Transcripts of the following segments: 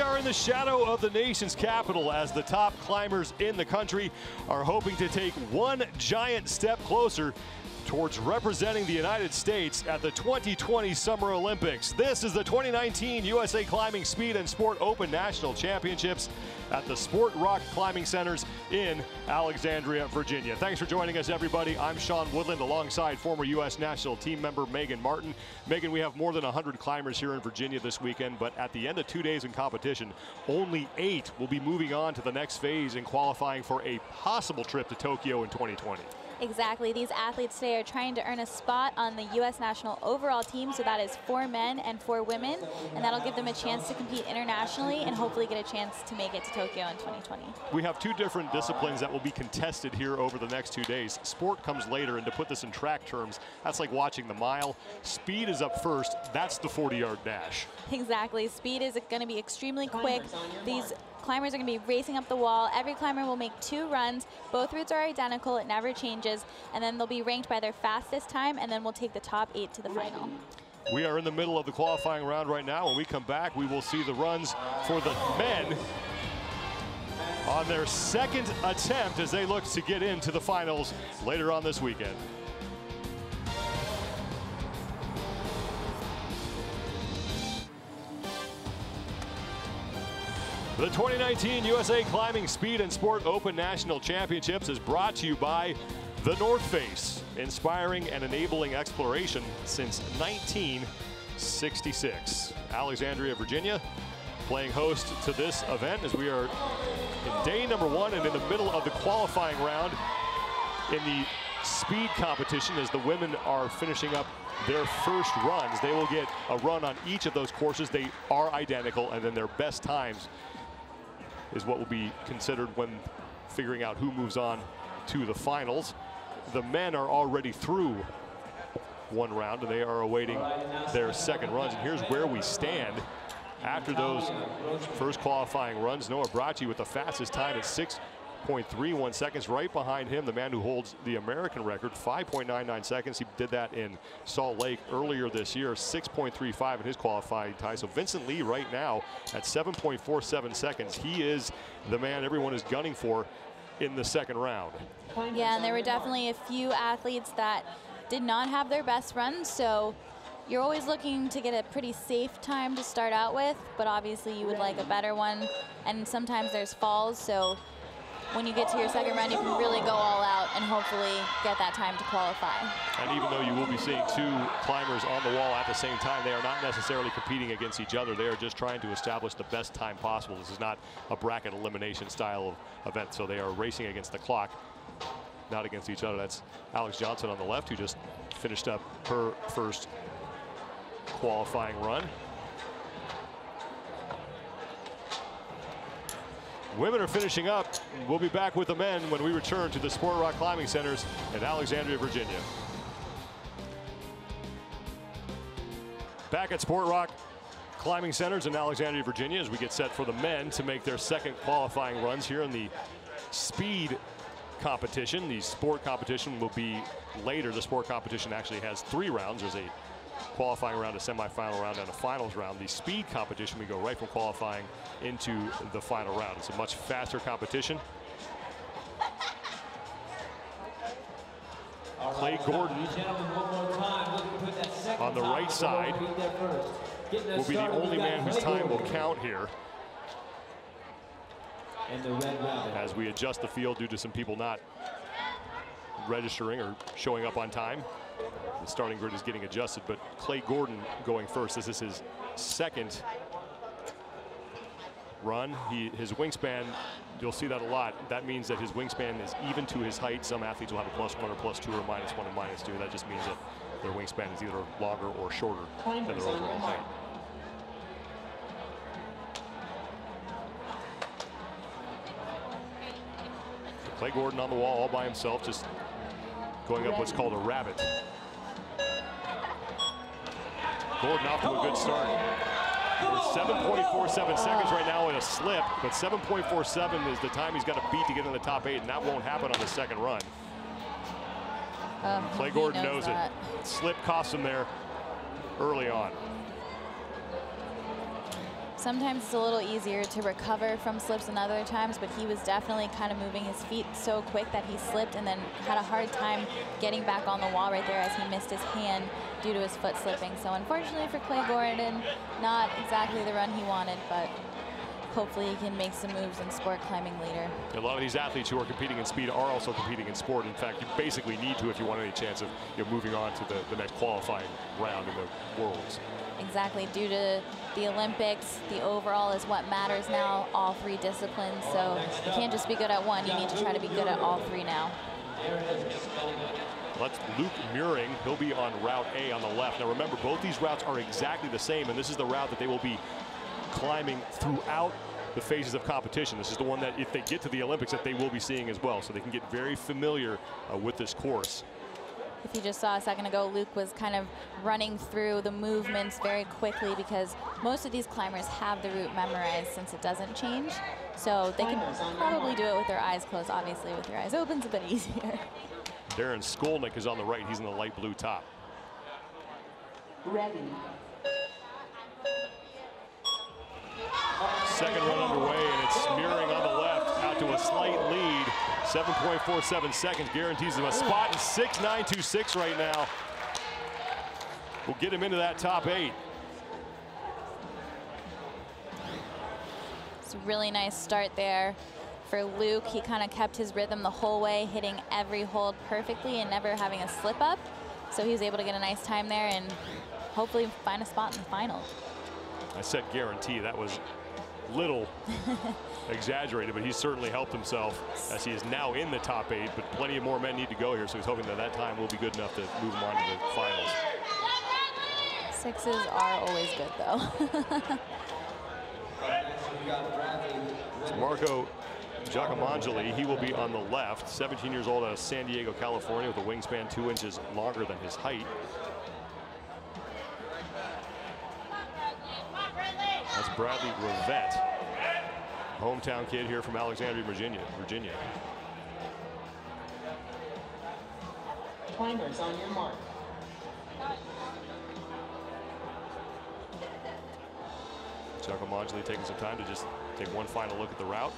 are in the shadow of the nation's capital as the top climbers in the country are hoping to take one giant step closer towards representing the United States at the 2020 Summer Olympics. This is the 2019 USA Climbing Speed and Sport Open National Championships at the Sport Rock Climbing Centers in Alexandria, Virginia. Thanks for joining us, everybody. I'm Sean Woodland alongside former U.S. national team member Megan Martin. Megan, we have more than 100 climbers here in Virginia this weekend, but at the end of 2 days in competition, only 8 will be moving on to the next phase in qualifying for a possible trip to Tokyo in 2020. Exactly. These athletes today are trying to earn a spot on the U.S. national overall team, so that is 4 men and 4 women, and that'll give them a chance to compete internationally and hopefully get a chance to make it to Tokyo in 2020. We have 2 different disciplines that will be contested here over the next 2 days. Sport comes later, and to put this in track terms, that's like watching the mile. Speed is up first. That's the 40-yard dash. Exactly. Speed is going to be extremely quick. These climbers are going to be racing up the wall. Every climber will make 2 runs. Both routes are identical. It never changes. And then they'll be ranked by their fastest time, and then we'll take the top 8 to the final. We are in the middle of the qualifying round right now. When we come back, we will see the runs for the men on their second attempt as they look to get into the finals later on this weekend. The 2019 USA Climbing Speed and Sport Open National Championships is brought to you by The North Face, inspiring and enabling exploration since 1966. Alexandria, Virginia, playing host to this event as we are in day number 1 and in the middle of the qualifying round in the speed competition as the women are finishing up their first runs. They will get a run on each of those courses. They are identical, and then their best times is what will be considered when figuring out who moves on to the finals. The men are already through 1 round, and they are awaiting their second runs. And here's where we stand after those first qualifying runs. Noah Bracci with the fastest time at 6.31 seconds. Right behind him, the man who holds the American record, 5.99 seconds. He did that in Salt Lake earlier this year, 6.35 in his qualifying time. So Vincent Lee right now at 7.47 seconds. He is the man everyone is gunning for in the second round. Yeah, and there were definitely a few athletes that did not have their best runs, so you're always looking to get a pretty safe time to start out with, but obviously you would like a better one, and sometimes there's falls, so when you get to your second round, you can really go all out and hopefully get that time to qualify. And even though you will be seeing 2 climbers on the wall at the same time, they are not necessarily competing against each other. They are just trying to establish the best time possible. This is not a bracket elimination style of event, so they are racing against the clock, not against each other. That's Alex Johnson on the left, who just finished up her first qualifying run. Women are finishing up. We'll be back with the men when we return to the Sport Rock Climbing Centers in Alexandria, Virginia. Back at Sport Rock Climbing Centers in Alexandria, Virginia, as we get set for the men to make their second qualifying runs here in the speed competition. The sport competition will be later. The sport competition actually has 3 rounds. There's a qualifying round, a semifinal round, and a finals round. The speed competition, we go right from qualifying into the final round. It's a much faster competition. Clay Gordon on the right side will be the only man whose time will count here as we adjust the field due to some people not registering or showing up on time. The starting grid is getting adjusted, but Clay Gordon going first. This is his second run. His wingspan, you'll see that a lot. That means that his wingspan is even to his height. Some athletes will have a +1 or +2 or -1 or -2. That just means that their wingspan is either longer or shorter than their overall height. Clay Gordon on the wall all by himself, just going up what's called a rabbit. Gordon off to a good start. We're 7.47 seconds right now in a slip, but 7.47 is the time he's got to beat to get in the top 8, and that won't happen on the second run. Clay Gordon knows it. Slip cost him there early on. Sometimes it's a little easier to recover from slips than other times, but he was definitely kind of moving his feet so quick that he slipped and then had a hard time getting back on the wall right there as he missed his hand due to his foot slipping. So unfortunately for Clay Gordon, not exactly the run he wanted, but hopefully he can make some moves in sport climbing later. A lot of these athletes who are competing in speed are also competing in sport. In fact, you basically need to if you want any chance of moving on to the next qualifying round in the Worlds. Exactly. Due to the Olympics, the overall is what matters now, all three disciplines. So you can't just be good at one, you need to try to be good at all three now. That's Luke Morin. He'll be on Route A on the left. Now remember, both these routes are exactly the same, and this is the route that they will be climbing throughout the phases of competition. This is the one that if they get to the Olympics that they will be seeing as well, so they can get very familiar with this course. If you just saw a second ago, Luke was kind of running through the movements very quickly because most of these climbers have the route memorized since it doesn't change. So they can probably do it with their eyes closed. Obviously, with your eyes open, it's a bit easier. Darren Skolnick is on the right. He's in the light blue top. Ready. Second run underway, and it's Morin on the left, out to a slight lead. 7.47 seconds guarantees him a spot in 6.926 right now. We'll get him into that top 8. It's a really nice start there for Luke. He kind of kept his rhythm the whole way, hitting every hold perfectly and never having a slip up. So he was able to get a nice time there and hopefully find a spot in the final. I said guarantee. That was little exaggerated, but he's certainly helped himself as he is now in the top 8, but plenty of more men need to go here, so he's hoping that that time will be good enough to move him on to the finals. 6s are always good, though. So Marco Giacomangeli, he will be on the left, 17 years old out of San Diego, California, with a wingspan 2 inches longer than his height. That's Bradley Griffith, hometown kid here from Alexandria, Virginia. Climbers on your mark. Giacomangeli taking some time to just take one final look at the route.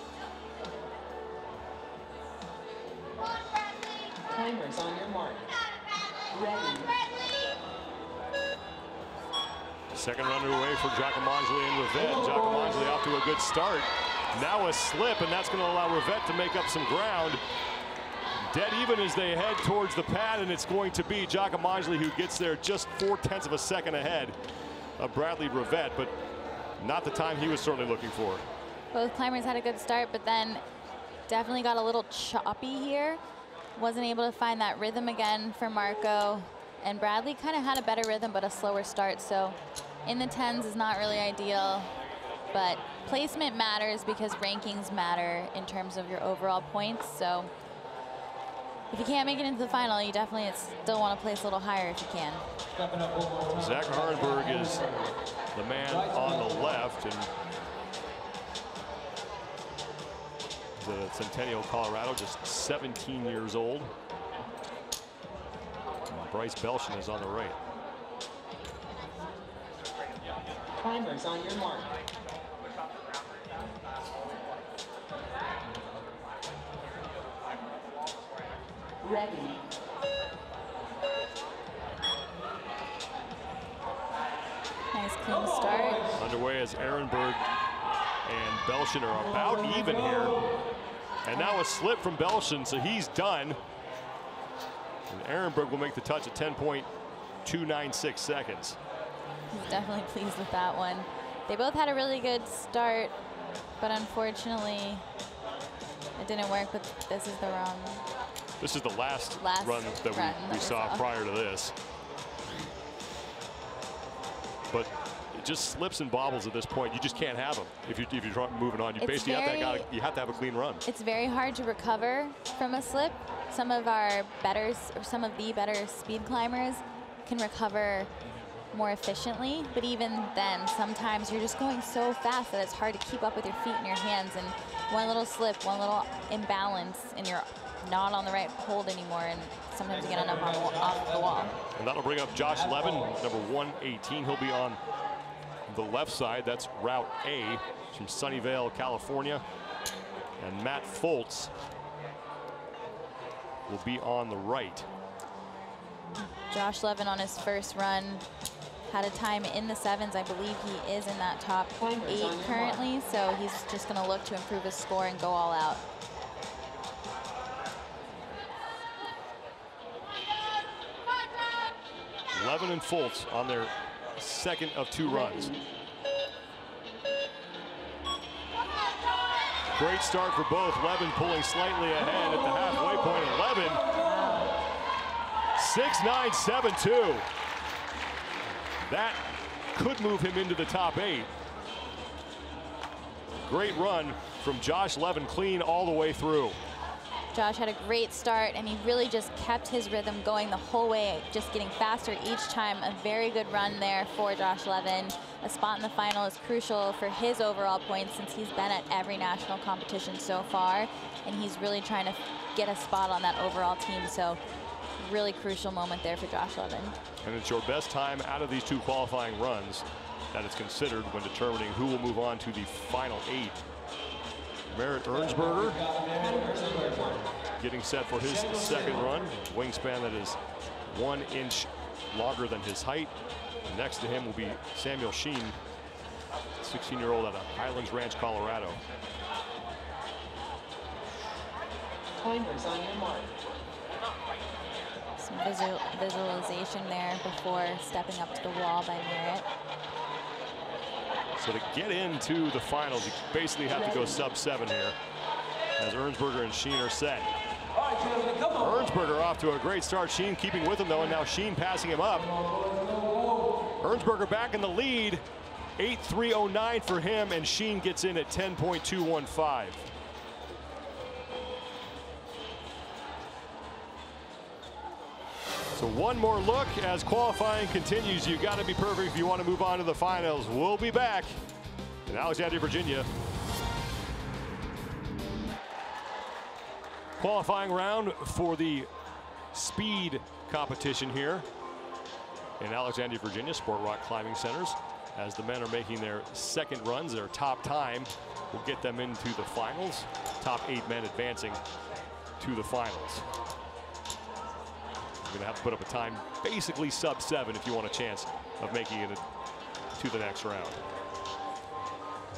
Climbers on your mark. Ready. Second run underway for Giacomangeli and Rivette. Giacomangeli off to a good start. Now a slip, and that's going to allow Rivette to make up some ground. Dead even as they head towards the pad, and it's going to be Giacomangeli who gets there just 0.4 of a second ahead of Bradley Rivette, but not the time he was certainly looking for. Both climbers had a good start, but then definitely got a little choppy here. Wasn't able to find that rhythm again for Marco. And Bradley kind of had a better rhythm, but a slower start. So in the 10s is not really ideal, but placement matters because rankings matter in terms of your overall points. So if you can't make it into the final, you definitely still want to place a little higher if you can. Zach Harnberg is the man on the left, and the Centennial, Colorado, just 17 years old. Bryce Belshon is on the right. Climbers on your mark. Ready. Nice clean start. Underway as Ehrenberg and Belshon are about even here. And now a slip from Belshon, so he's done. And Ehrenberg will make the touch at 10.296 seconds. He's definitely pleased with that one. They both had a really good start, but unfortunately it didn't work, but this is the wrong. This is the last run that we saw prior to this. But it just slips and bobbles at this point. You just can't have them if you're moving on. You basically have to have a clean run. It's very hard to recover from a slip. Some of our better, or some of the better speed climbers can recover more efficiently, but even then, sometimes you're just going so fast that it's hard to keep up with your feet and your hands, and one little slip, one little imbalance, and you're not on the right hold anymore, and sometimes you get up off the wall. And that'll bring up Josh Levin, number 118. He'll be on the left side. That's Route A from Sunnyvale, California. And Matt Foltz will be on the right. Josh Levin on his first run had a time in the 7s. I believe he is in that top 8 currently, so he's just going to look to improve his score and go all out. Levin and Foltz on their second of 2 runs. Great start for both. Levin pulling slightly ahead at the halfway point. 11, 6.972. That could move him into the top 8. Great run from Josh Levin, clean all the way through. Josh had a great start, and he really just kept his rhythm going the whole way, just getting faster each time. A very good run there for Josh Levin. A spot in the final is crucial for his overall points since he's been at every national competition so far, and he's really trying to get a spot on that overall team. So really crucial moment there for Josh Levin. And it's your best time out of these 2 qualifying runs that is considered when determining who will move on to the final 8. Merritt Ernsberger getting set for his second run. Wingspan that is 1 inch longer than his height. Next to him will be Samuel Sheen, 16-year-old out of Highlands Ranch, Colorado. Timers on your mark. Some visualization there before stepping up to the wall by Merritt. So to get into the finals, you basically have to go sub-7 here, as Ernsberger and Sheen are set. Ernsberger off to a great start. Sheen keeping with him, though, and now Sheen passing him up. Ernsberger back in the lead. 8.309 for him, and Sheen gets in at 10.215. So one more look as qualifying continues. You got to be perfect if you want to move on to the finals. We'll be back in Alexandria, Virginia. Qualifying round for the speed competition here in Alexandria, Virginia, Sport Rock Climbing Centers. As the men are making their second runs, their top time will get them into the finals. Top 8 men advancing to the finals. You're gonna have to put up a time basically sub-7 if you want a chance of making it to the next round.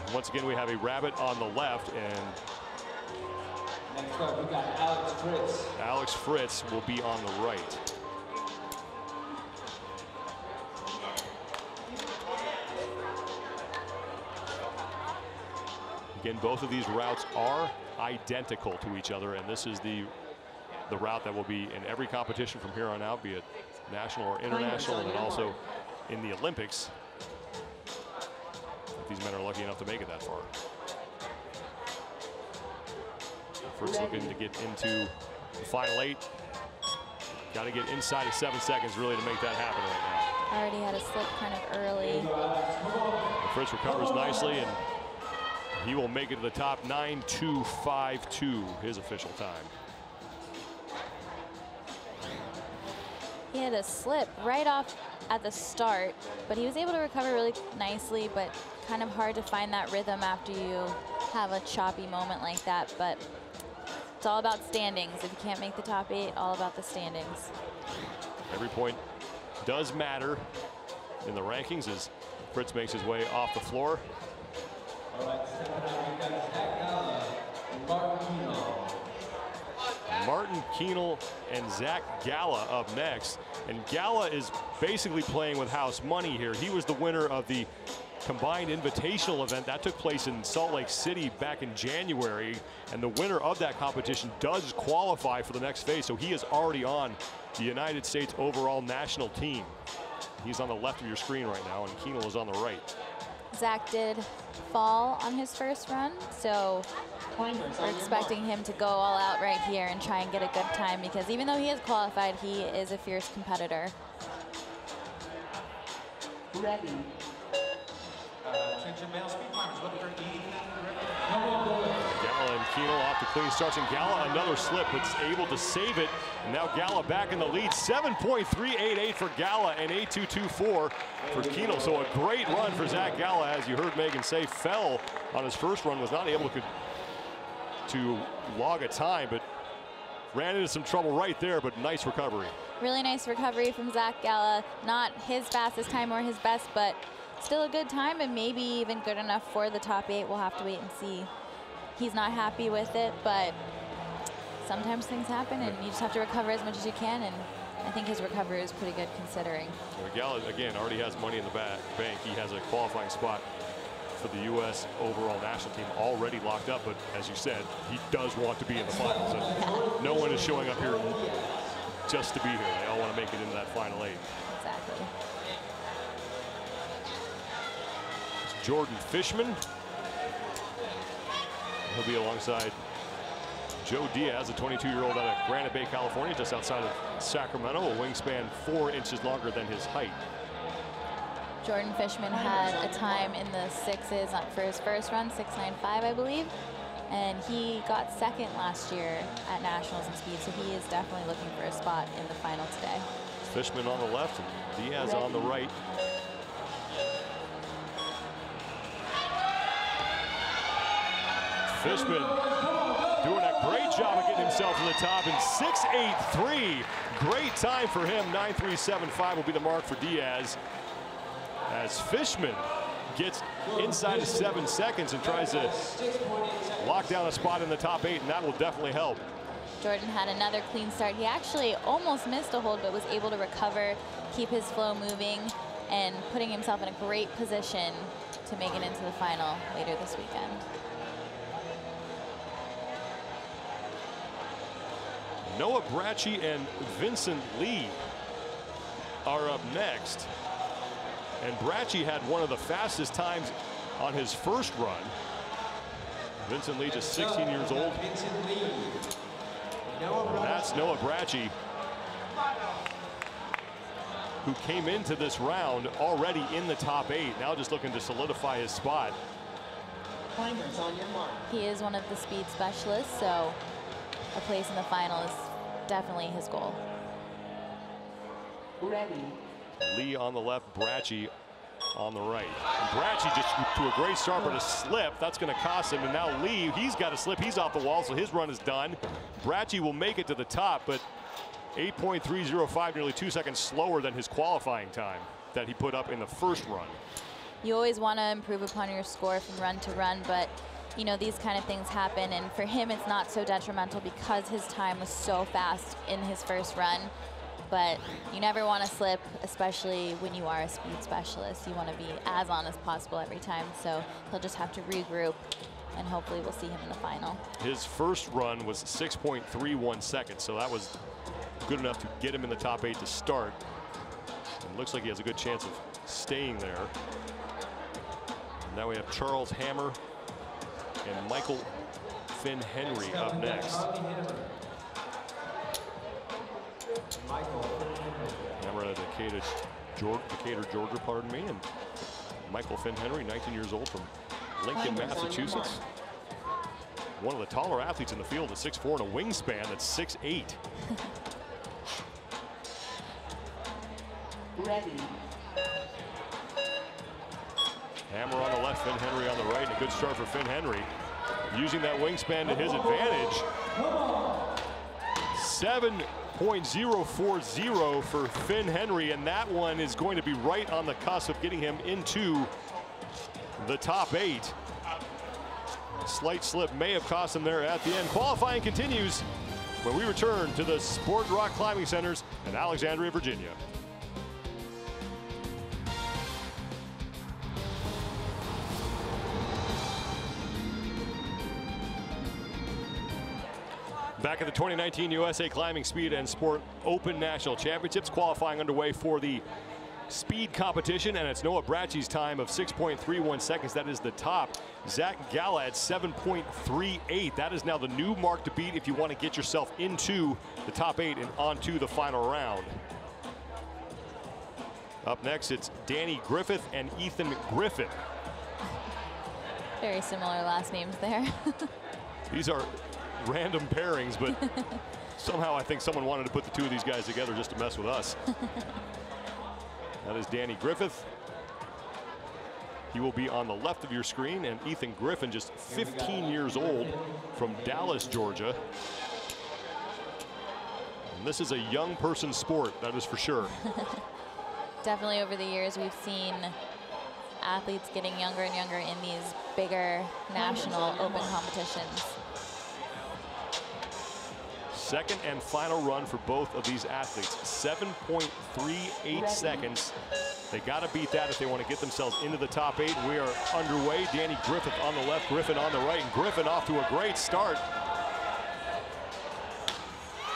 And once again, we have a rabbit on the left, and next up we got Alex Fritz. Alex Fritz will be on the right. Again, both of these routes are identical to each other, and this is the route that will be in every competition from here on out, be it national or international, and then also in the Olympics, if these men are lucky enough to make it that far. First looking to get into the final 8. Got to get inside of 7 seconds really to make that happen right now. Already had a slip kind of early. And Fritz recovers nicely, and he will make it to the top. 9.252, his official time. He had a slip right off at the start, but he was able to recover really nicely, but kind of hard to find that rhythm after you have a choppy moment like that. But it's all about standings. If you can't make the top 8, all about the standings. Every point does matter in the rankings as Fritz makes his way off the floor. All right, stepping out, we got Zach Gala and Martin Keitel. Martin Keitel and Zach Gala up next. And Gala is basically playing with house money here. He was the winner of the combined invitational event that took place in Salt Lake City back in January. And the winner of that competition does qualify for the next phase. So he is already on the United States overall national team. He's on the left of your screen right now, and Keitel is on the right. Zach did fall on his first run, so we're expecting him to go all out right here and try and get a good time, because even though he is qualified, he is a fierce competitor. Ready. Attention male speed climbers, looking for E. Gala Gala and Keitel off to clean starts, and Gala another slip, but able to save it. And now Gala back in the lead, 7.388 for Gala and 8.224 for Keitel. So a great run for Zach Gala, as you heard Megan say, fell on his first run, was not able to log a time, but ran into some trouble right there, but nice recovery. Really nice recovery from Zach Gala. Not his fastest time or his best, but still a good time, and maybe even good enough for the top 8. We'll have to wait and see. He's not happy with it, but sometimes things happen, and you just have to recover as much as you can, and I think his recovery is pretty good considering. Well, Gala, again, already has money in the bank. He has a qualifying spot for the U.S. overall national team already locked up, but as you said, he does want to be in the finals, and no one is showing up here just to be here. They all want to make it into that final 8. Exactly. It's Jordan Fishman. He'll be alongside Joe Diaz, a 22-year-old out of Granite Bay, California, just outside of Sacramento, a wingspan 4 inches longer than his height. Jordan Fishman had a time in the 6s for his first run, 6.95, I believe. And he got second last year at Nationals in speed, so he is definitely looking for a spot in the final today. Fishman on the left and Diaz on the right. Fishman doing a great job of getting himself to the top in 6.83. Great time for him. 9.375 will be the mark for Diaz, as Fishman gets inside of 7 seconds and tries to lock down a spot in the top 8, and that will definitely help. Jordan had another clean start. He actually almost missed a hold, but was able to recover, keep his flow moving, and putting himself in a great position to make it into the final later this weekend. Noah Bracci and Vincent Lee are up next. And Bracci had one of the fastest times on his first run. Vincent Lee, just 16 years old. And that's Noah Bracci, who came into this round already in the top 8, now just looking to solidify his spot. Climbers on your mark. He is one of the speed specialists, so a place in the final is definitely his goal. Ready. Lee on the left, Bracci on the right. And Bracci just to a great start, but a slip. That's going to cost him. And now Lee, he's got a slip. He's off the wall, so his run is done. Bracci will make it to the top, but 8.305, nearly 2 seconds slower than his qualifying time that he put up in the first run. You always want to improve upon your score from run to run, but you know, these kind of things happen, and for him it's not so detrimental because his time was so fast in his first run. But you never want to slip, especially when you are a speed specialist. You want to be as on as possible every time, so he'll just have to regroup, and hopefully we'll see him in the final. His first run was 6.31 seconds, so that was good enough to get him in the top 8 to start. And looks like he has a good chance of staying there. Now we have Charles Hammer and Michael Finn Henry up next. Hammer out of Decatur, Georgia, pardon me, and Michael Finn Henry, 19 years old, from Lincoln, Massachusetts. One of the taller athletes in the field at 6'4" and a wingspan that's 6'8". Ready. Hammer on the left, Finn Henry on the right, and a good start for Finn Henry, using that wingspan to his advantage. 7.040 for Finn Henry, and that one is going to be right on the cusp of getting him into the top 8. Slight slip may have cost him there at the end. Qualifying continues when we return to the Sport Rock Climbing Centers in Alexandria, Virginia. Back at the 2019 USA Climbing Speed and Sport Open National Championships, qualifying underway for the speed competition, and it's Noah Bracci's time of 6.31 seconds. That is the top. Zach Gala at 7.38. That is now the new mark to beat if you want to get yourself into the top 8 and onto the final round. Up next, it's Danny Griffith and Ethan Mcgriffin. Very similar last names there. These are random pairings, but somehow I think someone wanted to put the two of these guys together just to mess with us. That is Danny Griffith. He will be on the left of your screen, and Ethan Griffin, just 15 years old, from Dallas, Georgia. And this is a young person sport, that is for sure. Definitely over the years we've seen athletes getting younger and younger in these bigger national open competitions. Second and final run for both of these athletes, 7.38 seconds. They got to beat that if they want to get themselves into the top 8. We are underway. Danny Griffith on the left, Griffin on the right, and Griffin off to a great start.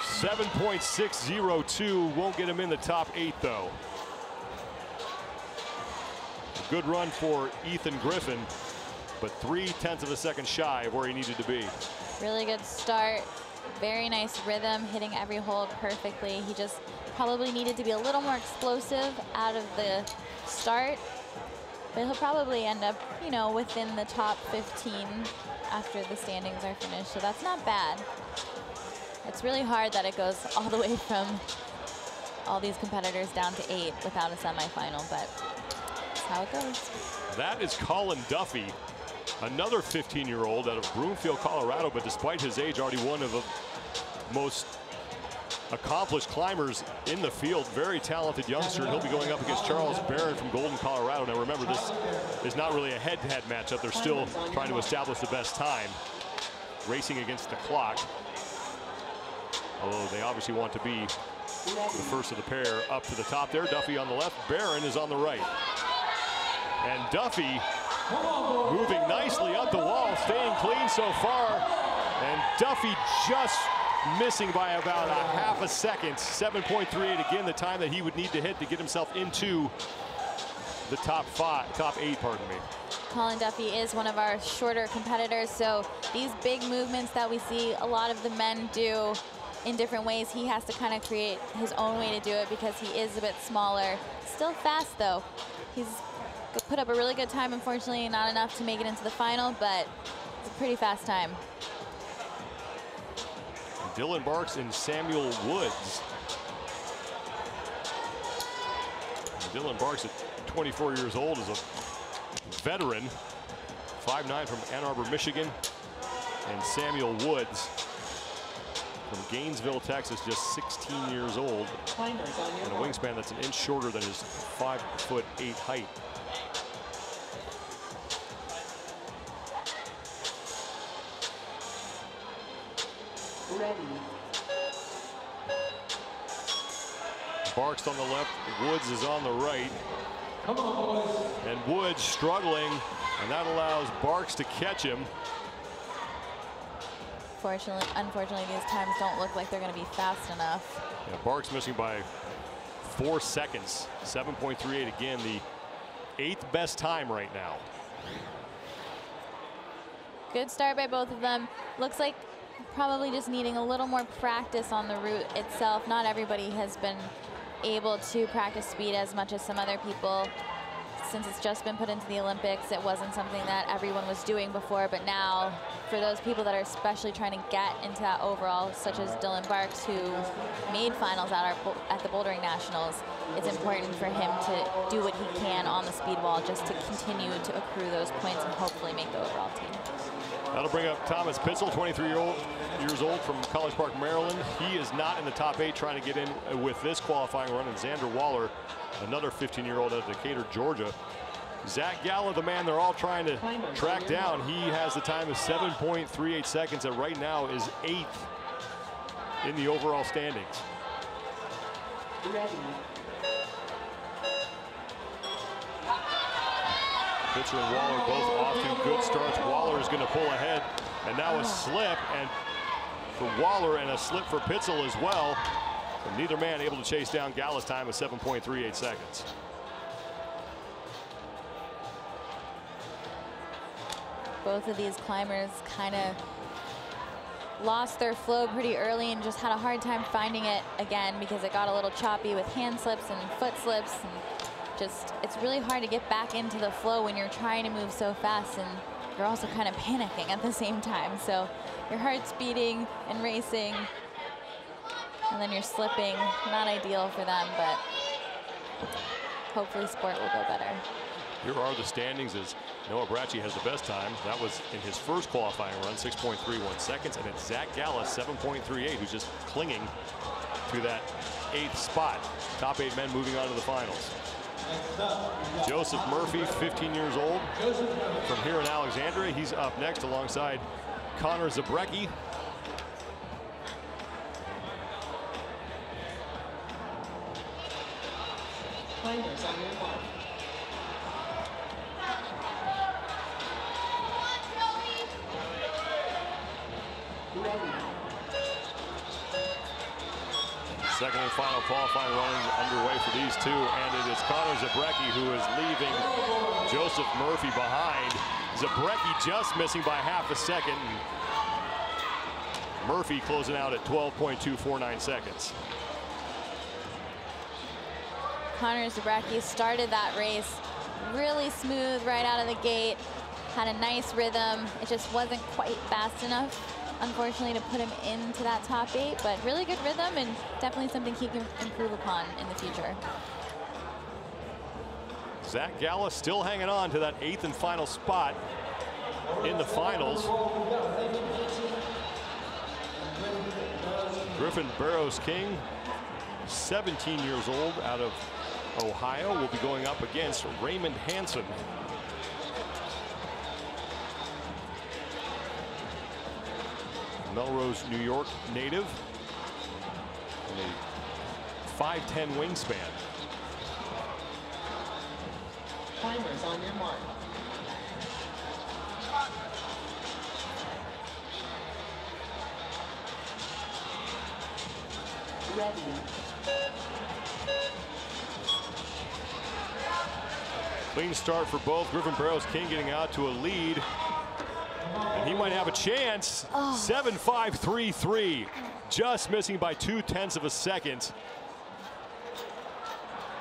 7.602 won't get him in the top 8 though. A good run for Ethan Griffin, but 0.3 of a second shy of where he needed to be. Really good start. Very nice rhythm, hitting every hold perfectly. He just probably needed to be a little more explosive out of the start, but he'll probably end up, you know, within the top 15 after the standings are finished, so that's not bad. It's really hard that it goes all the way from all these competitors down to 8 without a semifinal, but that's how it goes. That is Colin Duffy, another 15-year-old out of Broomfield, Colorado, but despite his age, already one of the most accomplished climbers in the field. Very talented youngster, and he'll be going up against Charles Barre from Golden, Colorado. Now remember, this is not really a head-to-head matchup. They're still trying to establish the best time, racing against the clock. Although they obviously want to be the first of the pair up to the top there. Duffy on the left, Barron is on the right. And Duffy moving nicely up the wall, staying clean so far. And Duffy just missing by about a half a second. 7.38 again, the time that he would need to hit to get himself into the top 8, pardon me. Colin Duffy is one of our shorter competitors, so these big movements that we see a lot of the men do in different ways, he has to kind of create his own way to do it because he is a bit smaller. Still fast though. He's put up a really good time, unfortunately not enough to make it into the final, but it's a pretty fast time. Dylan Barks and Samuel Woods. Dylan Barks at 24 years old is a veteran, 5'9" from Ann Arbor, Michigan. And Samuel Woods from Gainesville, Texas, just 16 years old, and a wingspan that's an inch shorter than his 5'8" height. Ready. Barks on the left, Woods is on the right. Come on, boys. And Woods struggling, and that allows Barks to catch him. Unfortunately, these times don't look like they're going to be fast enough. Yeah, Barks missing by 4 seconds. 7.38 again, the 8th best time right now. Good start by both of them. Looks like probably just needing a little more practice on the route itself. Not everybody has been able to practice speed as much as some other people. Since it's just been put into the Olympics, it wasn't something that everyone was doing before, but now for those people that are especially trying to get into that overall, such as Dylan Barks, who made finals at the Bouldering Nationals, it's important for him to do what he can on the speed wall just to continue to accrue those points and hopefully make the overall team. That'll bring up Thomas Pitzel, 23 years old from College Park, Maryland. He is not in the top 8 trying to get in with this qualifying run. And Xander Waller, another 15-year-old out of Decatur, Georgia. Zach Gala, the man they're all trying to track down. He has the time of 7.38 seconds and right now is 8th in the overall standings. Ready. Pitzer and Waller both off to good starts. Waller is going to pull ahead, and now a slip, and for Waller and a slip for Pitzel as well. And neither man able to chase down Gala's time of 7.38 seconds. Both of these climbers kind of lost their flow pretty early and just had a hard time finding it again because it got a little choppy with hand slips and foot slips, and just it's really hard to get back into the flow when you're trying to move so fast, and you're also kind of panicking at the same time. So your heart's beating and racing, and then you're slipping. Not ideal for them, but hopefully sport will go better. Here are the standings as Noah Bracci has the best time. That was in his first qualifying run, 6.31 seconds. And it's Zach Gala, 7.38, who's just clinging to that 8th spot. Top 8 men moving on to the finals. Joseph Murphy, 15 years old, from here in Alexandria. He's up next alongside Connor Zabrecki. Second and final qualifying run underway for these two, and it is Connor Zabrecki who is leaving Joseph Murphy behind. Zabrecki just missing by half a second. Murphy closing out at 12.249 seconds. Connor Zabrecki started that race really smooth right out of the gate, had a nice rhythm. It just wasn't quite fast enough, unfortunately, to put him into that top 8, but really good rhythm and definitely something he can improve upon in the future. Zach Gala still hanging on to that 8th and final spot in the finals. Griffin Barrows King, 17 years old, out of Ohio, will be going up against Raymond Hansen. Melrose, New York native, and a 5'10" wingspan. Timers on your mark. Ready. Clean start for both. Griffin Barrows King getting out to a lead, and he might have a chance. 7.533, just missing by 0.2 of a second.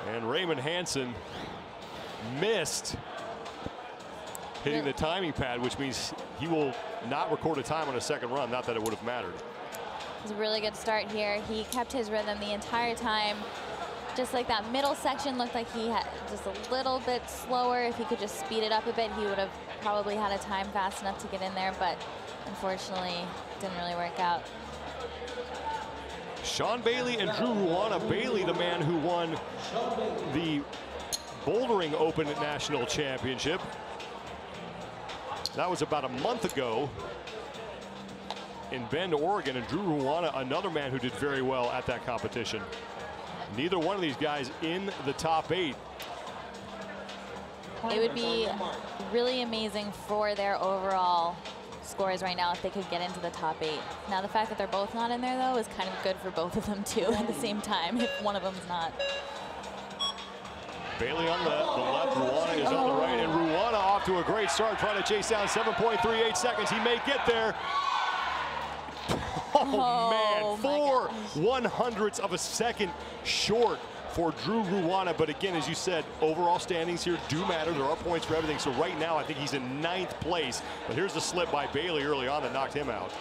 And Raymond Hansen missed hitting the timing pad, which means he will not record a time on a second run. Not that it would have mattered. It was a really good start here. He kept his rhythm the entire time. Just like that middle section looked like he had just a little bit slower. If he could just speed it up a bit, he would have probably had a time fast enough to get in there, but unfortunately didn't really work out. Sean Bailey and Drew Ruana. Bailey, the man who won the Bouldering Open National Championship. That was about a month ago in Bend, Oregon, and Drew Ruana, another man who did very well at that competition. Neither one of these guys in the top 8. It would be really amazing for their overall scores right now if they could get into the top 8. Now the fact that they're both not in there though is kind of good for both of them too at the same time if one of them's not. Bailey on the left, Ruana is on the right, and Ruana off to a great start trying to chase down 7.38 seconds. He may get there. Oh man, 4/100ths of a second short for Drew Ruana. But again, as you said, overall standings here do matter. There are points for everything. So right now, I think he's in 9th place. But here's the slip by Bailey early on that knocked him out.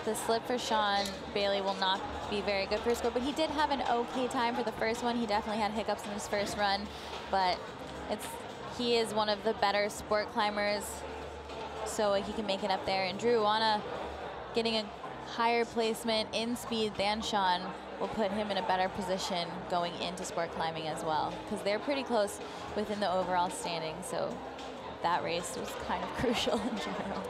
The slip for Sean Bailey will not be very good for his score, but he did have an okay time for the first one. He definitely had hiccups in his first run, but he is one of the better sport climbers, so he can make it up there. And Drew Ruana getting a higher placement in speed than Sean will put him in a better position going into sport climbing as well, because they're pretty close within the overall standing. So that race was kind of crucial in general.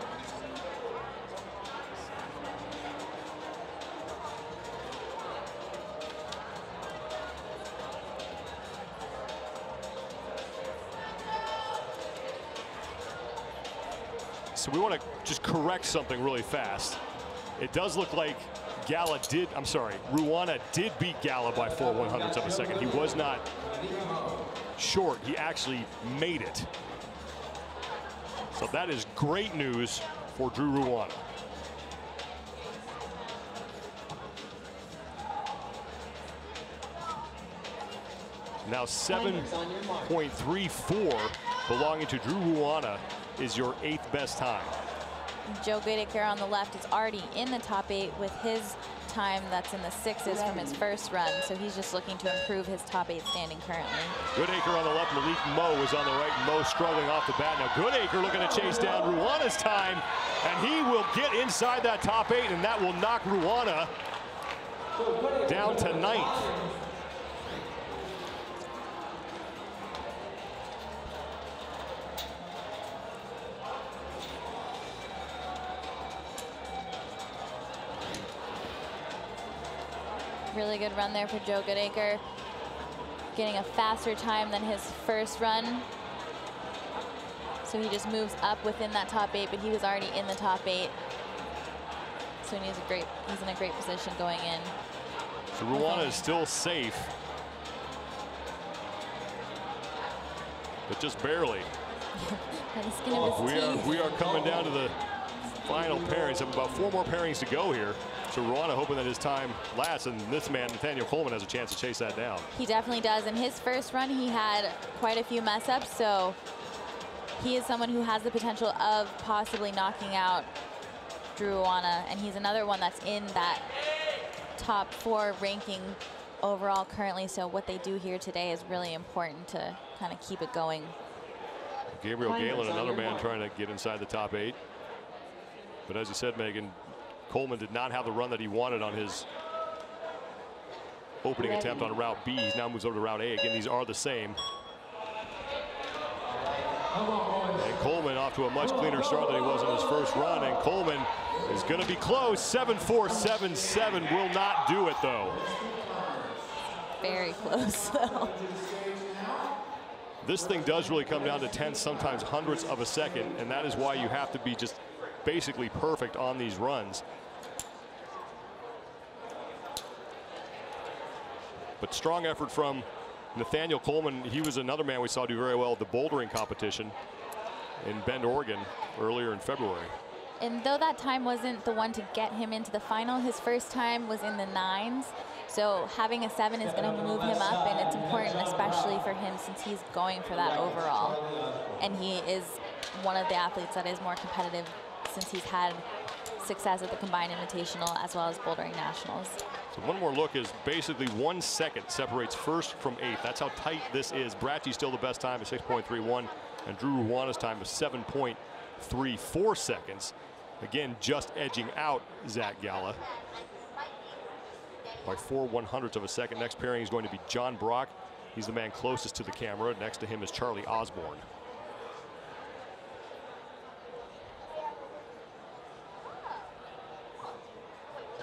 So we want to just correct something really fast. It does look like Ruana did beat Gala by 4/100ths of a second. He was not short. He actually made it. So that is great news for Drew Ruana. Now 7.34 belonging to Drew Ruana is your 8th best time. Joe Goodacre on the left is already in the top 8 with his time that's in the 6s from his first run. So he's just looking to improve his top 8 standing currently. Goodacre on the left, Malik Mo is on the right. Mo struggling off the bat. Now Goodacre looking to chase down Ruana's time, and he will get inside that top 8, and that will knock Ruana down to 9th. Really good run there for Joe Goodacre, getting a faster time than his first run. So he just moves up within that top 8, but he was already in the top 8. So he's in a great position going in. So Ruana is still safe, but just barely. We are coming down to the final pairings. About 4 more pairings to go here. So Ruana hoping that his time lasts, and this man, Nathaniel Coleman, has a chance to chase that down. He definitely does. In his first run, he had quite a few mess-ups, so he is someone who has the potential of possibly knocking out Drew Ruana, and he's another one that's in that top 4 ranking overall currently, so what they do here today is really important to kind of keep it going. Gabriel Galen, another man trying to get inside the top 8. But as you said, Megan, Coleman did not have the run that he wanted on his opening attempt on Route B. He now moves over to Route A. Again, these are the same. And Coleman off to a much cleaner start than he was on his first run. And Coleman is going to be close. 7.477 will not do it, though. Very close, though. This thing does really come down to tenths, sometimes hundredths of a second, and that is why you have to be just basically perfect on these runs. But strong effort from Nathaniel Coleman. He was another man we saw do very well at the bouldering competition in Bend, Oregon earlier in February. And though that time wasn't the one to get him into the final, his first time was in the 9s. So having a 7 is going to move him up, and it's important especially for him since he's going for that overall. And he is one of the athletes that is more competitive since he's had success at the Combined Invitational as well as Bouldering Nationals. So one more look is basically 1 second separates first from 8th. That's how tight this is. Bratty's still the best time at 6.31, and Drew Ruana's time is 7.34 seconds. Again, just edging out Zach Gala by 4/100ths of a second. Next pairing is going to be John Brock. He's the man closest to the camera. Next to him is Charlie Osborne.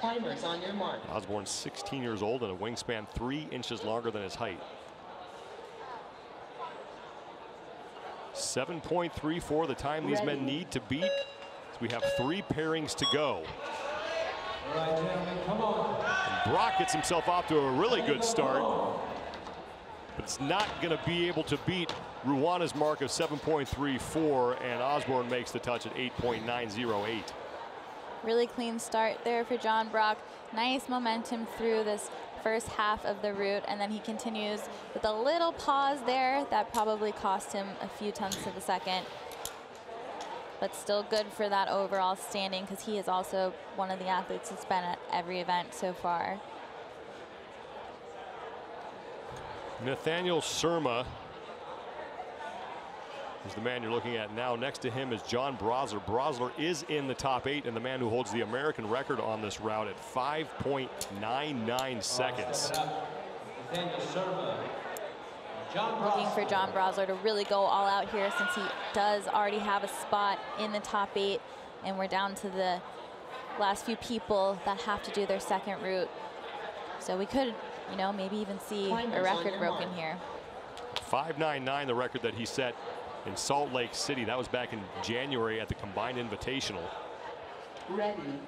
Timers on your mark. Osborne's 16 years old and a wingspan 3 inches longer than his height. 7.34 the time these men need to beat. So we have 3 pairings to go. All right, gentlemen, come on. And Brock gets himself off to a really good start, but it's not going to be able to beat Ruana's mark of 7.34, and Osborne makes the touch at 8.908. Really clean start there for John Brock. Nice momentum through this first half of the route, and then he continues with a little pause there that probably cost him a few tenths of a second. But still good for that overall standing because he is also one of the athletes that's been at every event so far. Nathaniel Surma is the man you're looking at now. Next to him is John Brosler. Brosler is in the top 8 and the man who holds the American record on this route at 5.99 seconds. Nathaniel Surma. Looking for John Brosler to really go all out here since he does already have a spot in the top 8, and we're down to the last few people that have to do their second route. So we could, you know, maybe even see a record broken here. 5.99, the record that he set in Salt Lake City. That was back in January at the Combined Invitational. Ready.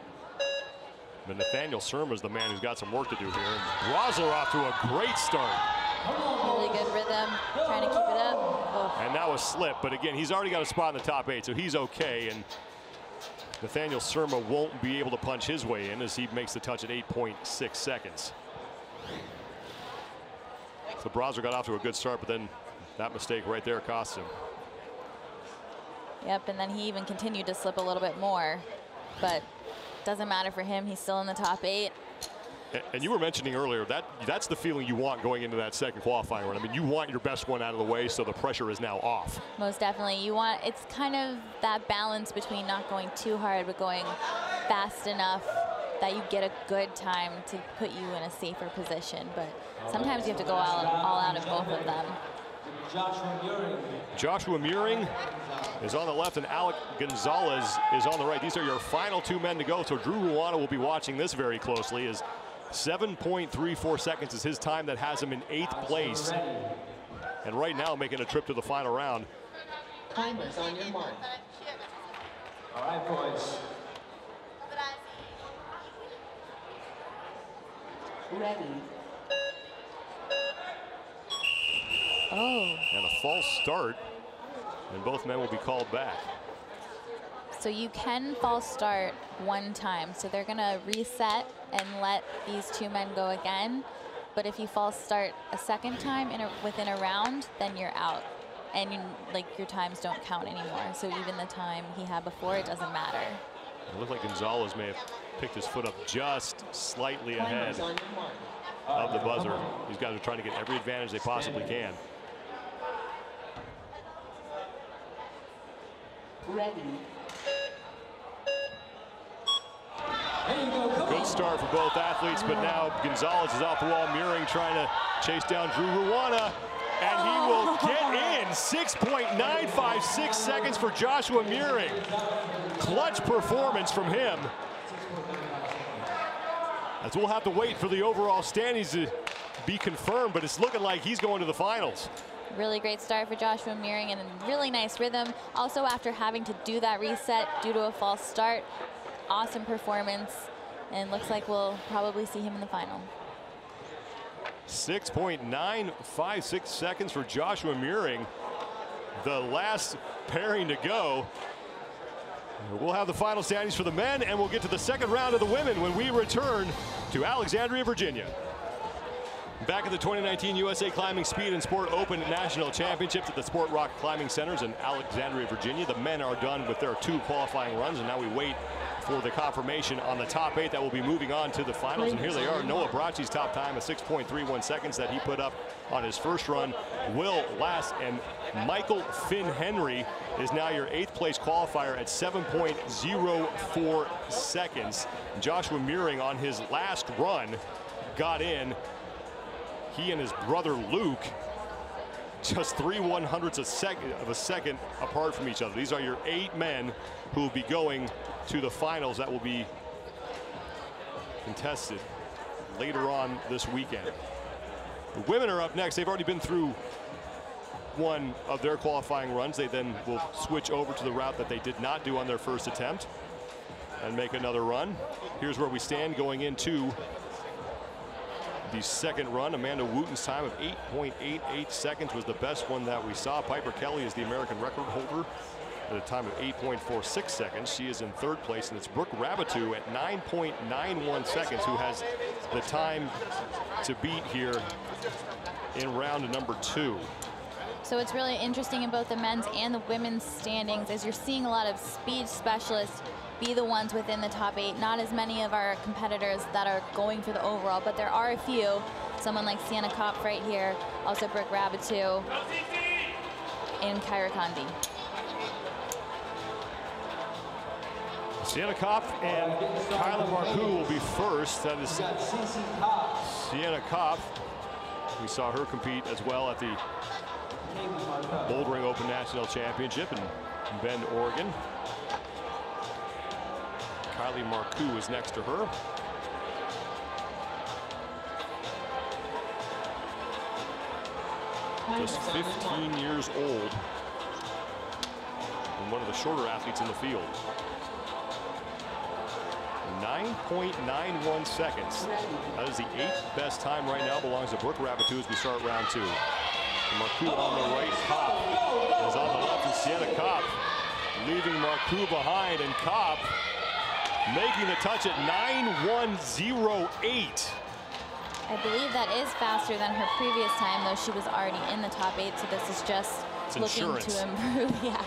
But Nathaniel Surma is the man who's got some work to do here. And Brosler off to a great start. Really good rhythm, trying to keep it up. Oh. And now a slip, but again, he's already got a spot in the top 8, so he's okay. And Nathaniel Surma won't be able to punch his way in as he makes the touch at 8.6 seconds. So Brosler got off to a good start, but then that mistake right there cost him. Yep, and then he even continued to slip a little bit more, but doesn't matter for him. He's still in the top 8. And you were mentioning earlier that that's the feeling you want going into that second qualifying run. I mean, you want your best one out of the way, so the pressure is now off. Most definitely. You want, it's kind of that balance between not going too hard, but going fast enough that you get a good time to put you in a safer position. But sometimes you have to go all out of both of them. Joshua Muring is on the left and Alec Gonzalez is on the right. These are your final 2 men to go. So Drew Ruana will be watching this very closely, as 7.34 seconds is his time that has him in 8th place. And right now making a trip to the final round. Timers on your mark. All right, boys. Ready. Oh. And a false start, and both men will be called back. So you can false start 1 time. So they're gonna reset and let these 2 men go again. But if you false start a 2nd time within a round, then you're out. And your times don't count anymore. So even the time he had before, it doesn't matter. It looked like Gonzalez may have picked his foot up just slightly ahead Timers on your mark. of the buzzer. These guys are trying to get every advantage they possibly can. Ready. Good start for both athletes, but now Gonzalez is off the wall. Muring trying to chase down Drew Ruana, and he will get in. 6.956 seconds for Joshua Muring. Clutch performance from him. As we'll have to wait for the overall standings to be confirmed, but it's looking like he's going to the finals. Really great start for Joshua Muring and a really nice rhythm. Also, after having to do that reset due to a false start, awesome performance, and looks like we'll probably see him in the final. 6.956 seconds for Joshua Muring. The last pairing to go. We'll have the final standings for the men, and we'll get to the 2nd round of the women when we return to Alexandria, Virginia. Back at the 2019 USA Climbing Speed and Sport Open National Championships at the Sport Rock Climbing Centers in Alexandria, Virginia. The men are done with their 2 qualifying runs, and now we wait for the confirmation on the top 8 that will be moving on to the finals. And here they are. Noah Bracci's top time of 6.31 seconds that he put up on his first run will last, and Michael Finn Henry is now your 8th place qualifier at 7.04 seconds. Joshua Muring on his last run got in. He and his brother Luke just 3/100ths of a second apart from each other. These are your 8 men who will be going to the finals that will be contested later on this weekend. The women are up next. They've already been through one of their qualifying runs. They then will switch over to the route that they did not do on their first attempt and make another run. Here's where we stand going into the 2nd run. Amanda Wooten's time of 8.88 seconds was the best one that we saw. Piper Kelly is the American record holder at a time of 8.46 seconds. She is in 3rd place, and it's Brooke Rabatou at 9.91 seconds who has the time to beat here in round number 2. So it's really interesting in both the men's and the women's standings as you're seeing a lot of speed specialists be the ones within the top 8. Not as many of our competitors that are going for the overall, but there are a few. Someone like Sienna Kopp right here, also Brooke Rabatou, and Kyra Condi. Sienna Kopp and Kyla Marcoux will be first. That is Sienna Kopp. We saw her compete as well at the Bouldering Open National Championship in Bend, Oregon. Kylie Marcoux is next to her. Just 15 years old and one of the shorter athletes in the field. 9.91 seconds. That is the 8th best time right now. Belongs to Brooke Rabatou as we start round 2. Marcoux on the right, Kopp is on the left, and Sienna Kopp leaving Marcoux behind, and Kopp making the touch at 9.108. I believe that is faster than her previous time, though she was already in the top 8, so this is just looking to improve. Yeah,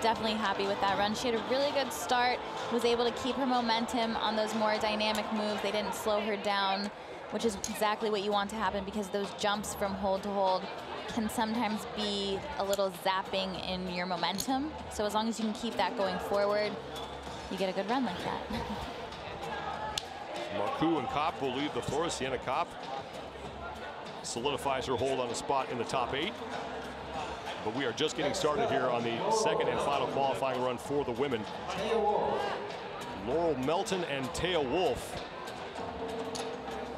definitely happy with that run. She had a really good start, was able to keep her momentum on those more dynamic moves. They didn't slow her down, which is exactly what you want to happen, because those jumps from hold to hold can sometimes be a little zapping in your momentum. So as long as you can keep that going forward, you get a good run like that. Marcoux and Kopp will leave the floor. Sienna Kopp solidifies her hold on a spot in the top 8. But we are just getting started here on the second and final qualifying run for the women. Laurel Melton and Taya Wolf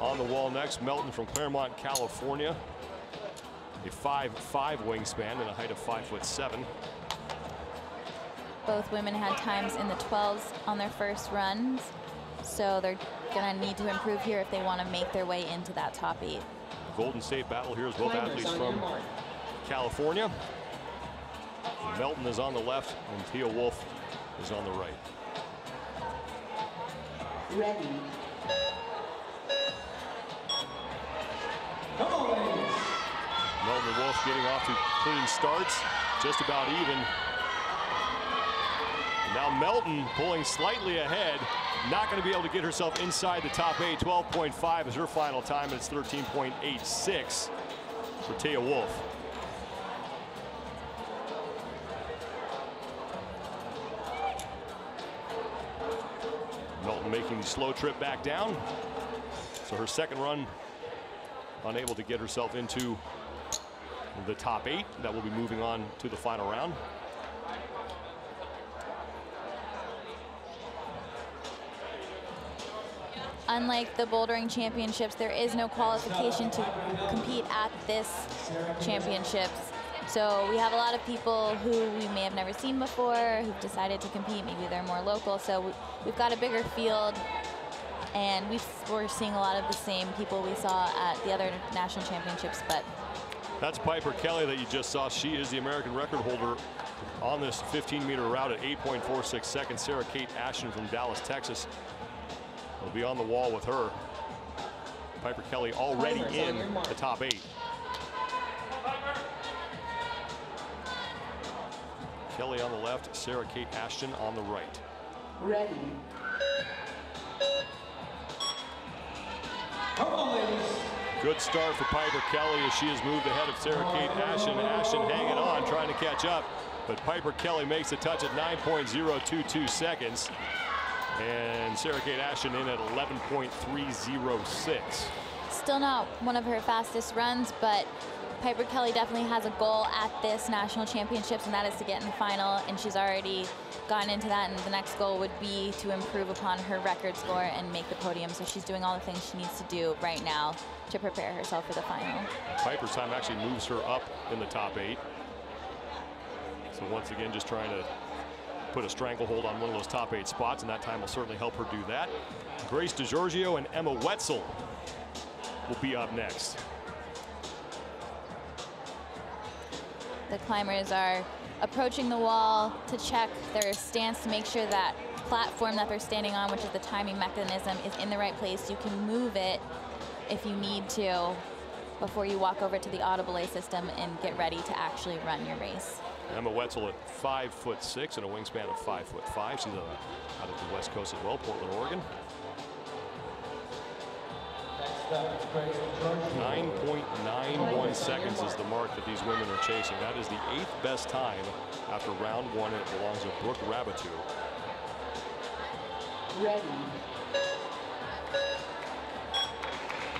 on the wall next. Melton from Claremont, California. A 5'5" wingspan and a height of 5'7". Both women had times in the 12s on their first runs, so they're gonna need to improve here if they want to make their way into that top 8. Golden State battle here is both athletes from California. Melton is on the left and Taya Wolf is on the right. Ready. Come on, ladies. Melton and Wolf getting off to clean starts, just about even. Now Melton pulling slightly ahead, not going to be able to get herself inside the top 8. 12.5 is her final time, and it's 13.86 for Taya Wolf. Melton making the slow trip back down. So her second run, unable to get herself into the top 8. That will be moving on to the final round. Unlike the bouldering championships, there is no qualification to compete at this championships. So we have a lot of people who we may have never seen before, who've decided to compete. Maybe they're more local. So we've got a bigger field, and we're seeing a lot of the same people we saw at the other national championships. But that's Piper Kelly that you just saw. She is the American record holder on this 15-meter route at 8.46 seconds. Sarah Kate Ashton from Dallas, Texas, will be on the wall with her. Piper Kelly already in the top 8. Kelly on the left, Sarah Kate Ashton on the right. Ready. Come on, ladies. Good start for Piper Kelly as she has moved ahead of Sarah Kate Ashton. Ashton hanging on, trying to catch up, but Piper Kelly makes the touch at 9.022 seconds. And Sarah Kate Ashton in at 11.306. still not one of her fastest runs, but Piper Kelly definitely has a goal at this national championships, and that is to get in the final, and she's already gotten into that, and the next goal would be to improve upon her record score and make the podium. So she's doing all the things she needs to do right now to prepare herself for the final. Piper's time actually moves her up in the top 8. So once again, just trying to put a stranglehold on one of those top 8 spots, and that time will certainly help her do that. Grace DiGiorgio and Emma Wetzel will be up next. The climbers are approaching the wall to check their stance to make sure that platform that they're standing on, which is the timing mechanism, is in the right place. You can move it if you need to before you walk over to the auto belay system and get ready to actually run your race. Emma Wetzel at 5'6" and a wingspan of 5'5". She's out of the West Coast as well, Portland, Oregon. 9.91 seconds is the mark that these women are chasing. That is the 8th best time after round 1, and it belongs to Brooke Rabatou. Ready.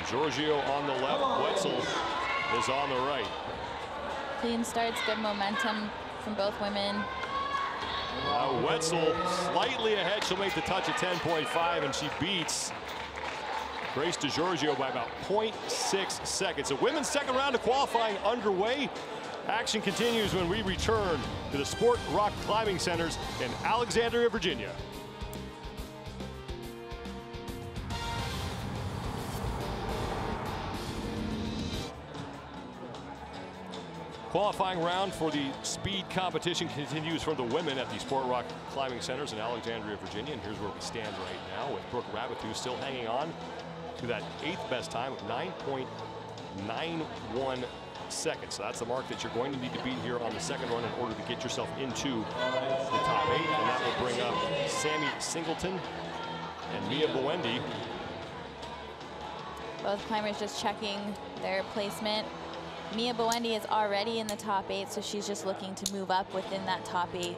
Giorgio on the left, Wetzel is on the right. Clean starts, good momentum from both women. Now Wetzel slightly ahead. She'll make the touch at 10.5, and she beats Grace DiGiorgio by about 0.6 seconds. The women's second round of qualifying underway. Action continues when we return to the Sport Rock Climbing Centers in Alexandria, Virginia. Qualifying round for the speed competition continues for the women at the Sport Rock Climbing Centers in Alexandria, Virginia. And here's where we stand right now with Brooke Rabatou still hanging on to that 8th best time of 9.91 seconds. So that's the mark that you're going to need to beat here on the second run in order to get yourself into the top 8. And that will bring up Sammy Singleton and Mia Buendy. Both climbers just checking their placement. Mia Buendy is already in the top 8, so she's just looking to move up within that top 8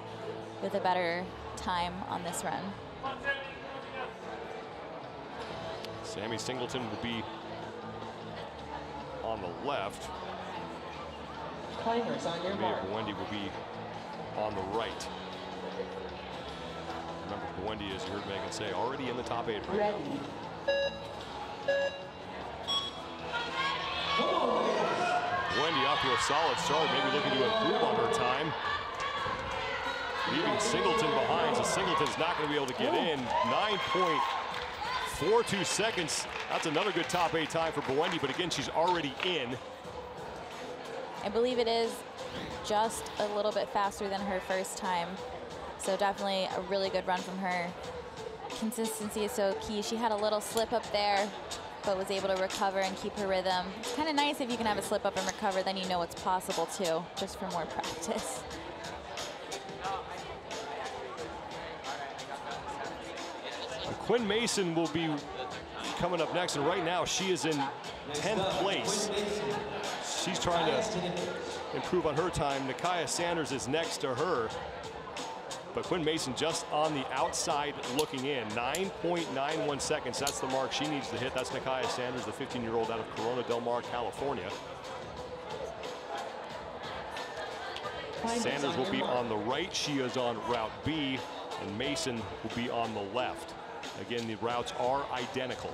with a better time on this run. Sammy Singleton will be on the left. Climbers on your Mia mark. Buendy will be on the right. Remember, Buendy, as you heard Megan say, already in the top 8 right Ready. Buendy off to a solid start, maybe looking to improve on her time. Leaving Singleton behind, so Singleton's not going to be able to get in. 9.42 seconds. That's another good top 8 time for Buendy, but again, she's already in. I believe it is just a little bit faster than her first time. So definitely a really good run from her. Consistency is so key. She had a little slip up there, but was able to recover and keep her rhythm. It's kind of nice if you can have a slip up and recover, then you know what's possible too, just for more practice. Quinn Mason will be coming up next, and right now she is in 10th place. She's trying to improve on her time. Nakaya Sanders is next to her, but Quinn Mason just on the outside looking in. 9.91 seconds, that's the mark she needs to hit. That's Nakaya Sanders, the 15-year-old out of Corona Del Mar, California. Sanders will be on the right. She is on Route B, and Mason will be on the left. Again, the routes are identical.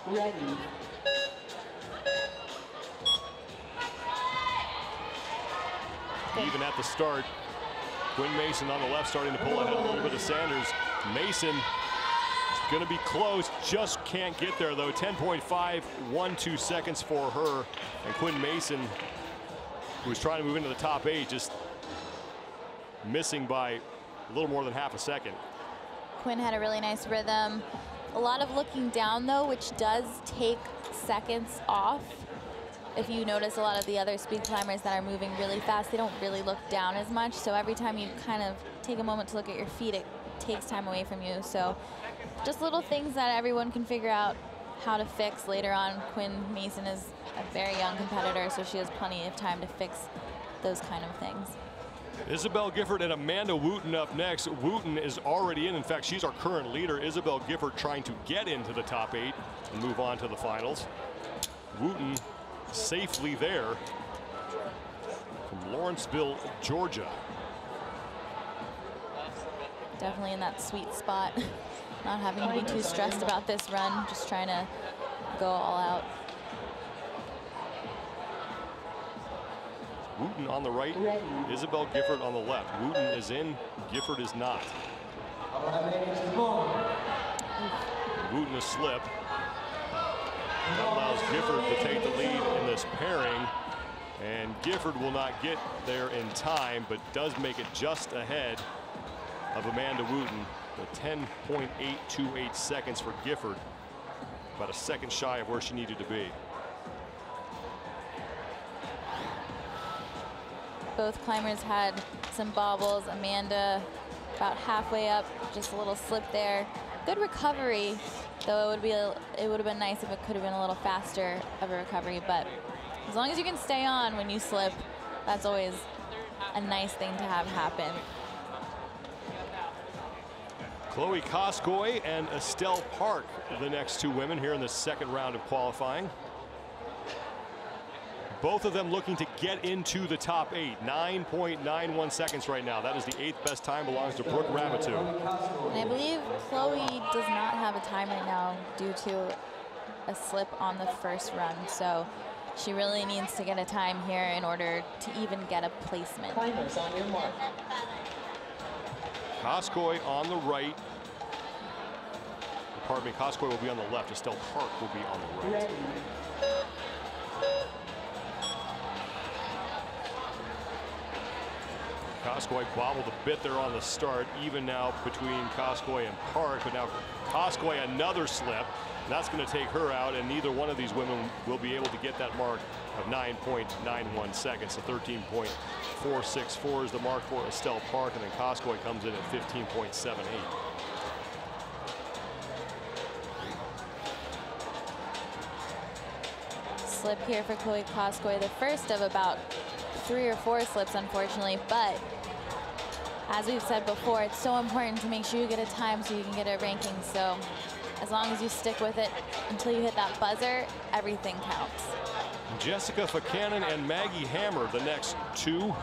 Ready. Even at the start, Quinn Mason on the left starting to pull ahead a little bit of Sanders. Mason is going to be close, just can't get there though. 10.512 seconds for her. And Quinn Mason, who was trying to move into the top 8, just missing by a little more than half a second. Quinn had a really nice rhythm. A lot of looking down though, which does take seconds off. If you notice, a lot of the other speed climbers that are moving really fast, they don't really look down as much. So every time you kind of take a moment to look at your feet, it takes time away from you. So just little things that everyone can figure out how to fix later on. Quinn Mason is a very young competitor, so she has plenty of time to fix those kind of things. Isabel Gifford and Amanda Wooten up next. Wooten is already in. In fact, she's our current leader. Isabel Gifford trying to get into the top 8 and move on to the finals. Wooten safely there from Lawrenceville, Georgia. Definitely in that sweet spot. Not having to be too stressed about this run, just trying to go all out. Wooten on the right, Isabel Gifford on the left. Wooten is in, Gifford is not. Wooten a slip. That allows Gifford to take the lead in this pairing. And Gifford will not get there in time, but does make it just ahead of Amanda Wooten. The 10.828 seconds for Gifford. About a second shy of where she needed to be. Both climbers had some bobbles. Amanda about halfway up, just a little slip there. Good recovery, though it would have been nice if it could have been a little faster of a recovery, but as long as you can stay on when you slip, that's always a nice thing to have happen. Chloe Koskoy and Estelle Park, the next 2 women here in the second round of qualifying. Both of them looking to get into the top 8. 9.91 seconds right now. That is the 8th best time, belongs to Brooke Ramatu. And I believe Chloe does not have a time right now due to a slip on the first run. So she really needs to get a time here in order to even get a placement. Climbers on your mark. Koskoy on the right. Pardon me, Koskoy will be on the left. Estelle Park will be on the right. Ready. Koskoy bobbled a bit there on the start. Even now between Koskoy and Park, but now Koskoi another slip. That's going to take her out, and neither one of these women will be able to get that mark of 9.91 seconds. So 13.464 is the mark for Estelle Park, and then Koskoi comes in at 15.78. Slip here for Chloe Koskoi, the first of about 3 or 4 slips, unfortunately, but as we've said before, it's so important to make sure you get a time so you can get a ranking. So as long as you stick with it until you hit that buzzer, everything counts. Jessica Buchanan and Maggie Hammer, the next two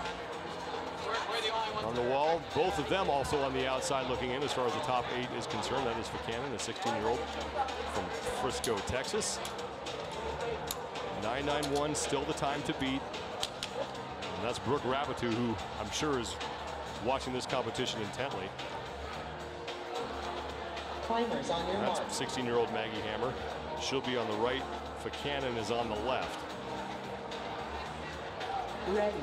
on the wall. Both of them also on the outside looking in as far as the top 8 is concerned. That is Buchanan, a 16-year-old from Frisco, Texas. 991 still the time to beat. And that's Brooke Rabatou, who I'm sure is watching this competition intently. Climbers on your mark. That's 16-year-old Maggie Hammer. She'll be on the right. Buchanan is on the left. Ready.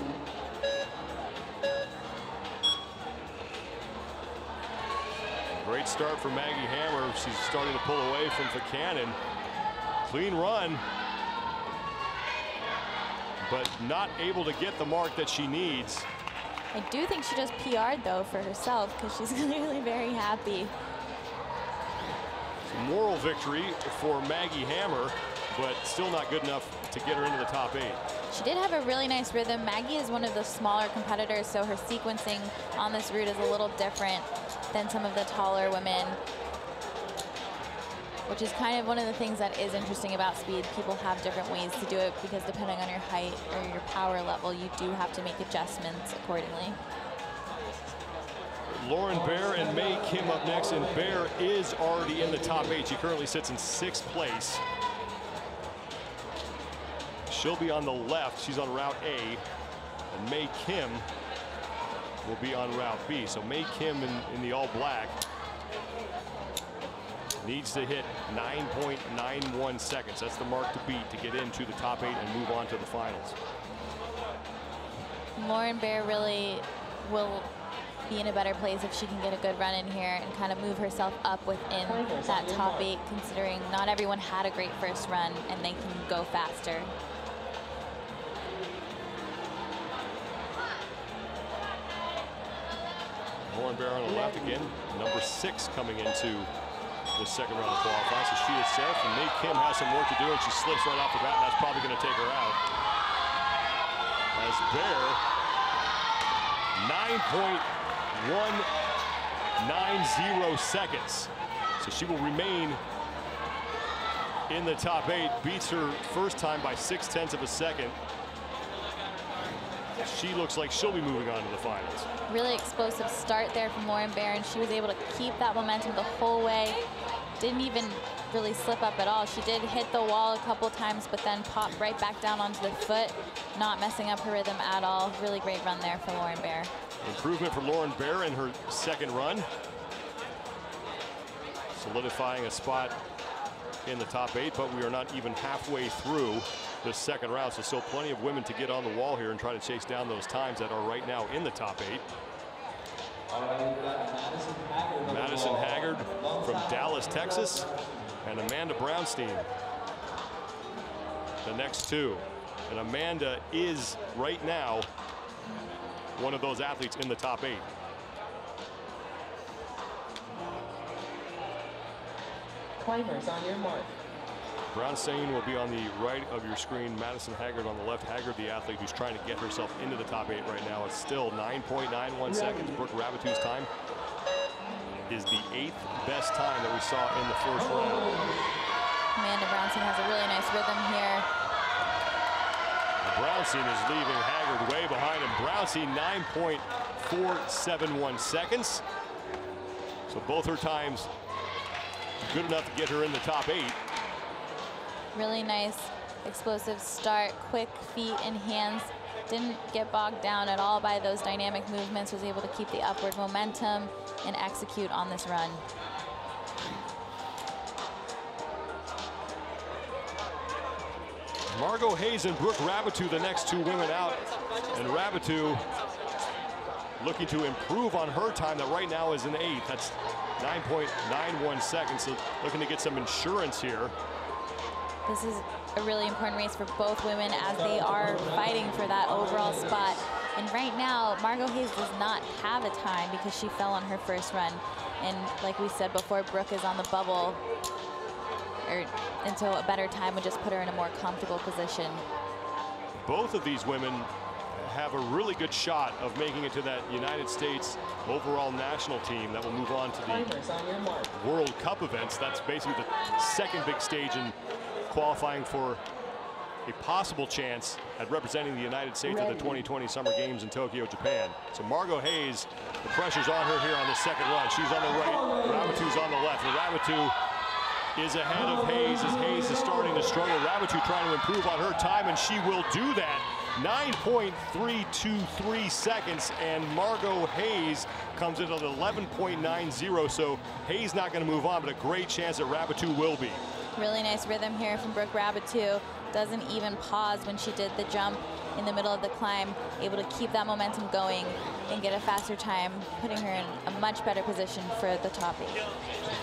Great start for Maggie Hammer. She's starting to pull away from Buchanan. Clean run, but not able to get the mark that she needs. I do think she just PR'd though for herself, because she's clearly very happy. Moral victory for Maggie Hammer, but still not good enough to get her into the top 8. She did have a really nice rhythm. Maggie is one of the smaller competitors, so her sequencing on this route is a little different than some of the taller women, which is kind of one of the things that is interesting about speed. People have different ways to do it because depending on your height or your power level, you do have to make adjustments accordingly. Lauren Barre and May Kim up next, and Barre is already in the top 8. She currently sits in 6th place. She'll be on the left. She's on Route A, and May Kim will be on Route B. So May Kim in the all black needs to hit 9.91 seconds. That's the mark to beat to get into the top 8 and move on to the finals. Lauren Barre really will be in a better place if she can get a good run in here and kind of move herself up within that top 8, considering not everyone had a great first run and they can go faster. Lauren Barre on the left again, number 6 coming into the second round of qualifying. So she is safe, and May Kim has some work to do, and she slips right off the bat, and that's probably going to take her out. As Barre, 9.190 seconds. So she will remain in the top 8, beats her first time by 0.6 of a second. She looks like she'll be moving on to the finals. Really explosive start there from Lauren Barre, and she was able to keep that momentum the whole way. Didn't even really slip up at all. She did hit the wall a couple times, but then popped right back down onto the foot, not messing up her rhythm at all. Really great run there for Lauren Barre. Improvement for Lauren Barre in her second run, solidifying a spot in the top 8, but we are not even halfway through the second round, so still plenty of women to get on the wall here and try to chase down those times that are right now in the top 8. Madison Haggard from Dallas, Texas, and Amanda Brownstein, the next two. And Amanda is right now one of those athletes in the top 8. Climbers on your mark. Brownstein will be on the right of your screen. Madison Haggard on the left. Haggard, the athlete who's trying to get herself into the top 8 right now. It's still 9.91 seconds. Brooke Rabatou's time is the 8th best time that we saw in the first round. Amanda Brownstein has a really nice rhythm here. Brownstein is leaving Haggard way behind him. Brownstein 9.471 seconds. So both her times good enough to get her in the top 8. Really nice explosive start, quick feet and hands. Didn't get bogged down at all by those dynamic movements, was able to keep the upward momentum and execute on this run. Margot Hayes and Brooke Rabatou, the next two women out. And Rabatou looking to improve on her time that right now is an 8th. That's 9.91 seconds. So looking to get some insurance here. This is a really important race for both women as they are fighting for that overall spot. And right now, Margot Hayes does not have a time because she fell on her first run. And like we said before, Brooke is on the bubble. And so a better time would just put her in a more comfortable position. Both of these women have a really good shot of making it to that United States overall national team that will move on to the World Cup events. That's basically the second big stage in qualifying for a possible chance at representing the United States at the 2020 Summer Games in Tokyo, Japan. So Margot Hayes, the pressure's on her here on the second run. She's on the right, Rabattou's on the left. And Rabattou is ahead of Hayes as Hayes is starting to struggle. Rabattou trying to improve on her time, and she will do that. 9.323 seconds, and Margot Hayes comes in at 11.90. So Hayes not going to move on, but a great chance that Rabattou will be. Really nice rhythm here from Brooke Rabattou. Doesn't even pause when she did the jump in the middle of the climb, able to keep that momentum going and get a faster time, putting her in a much better position for the top 8.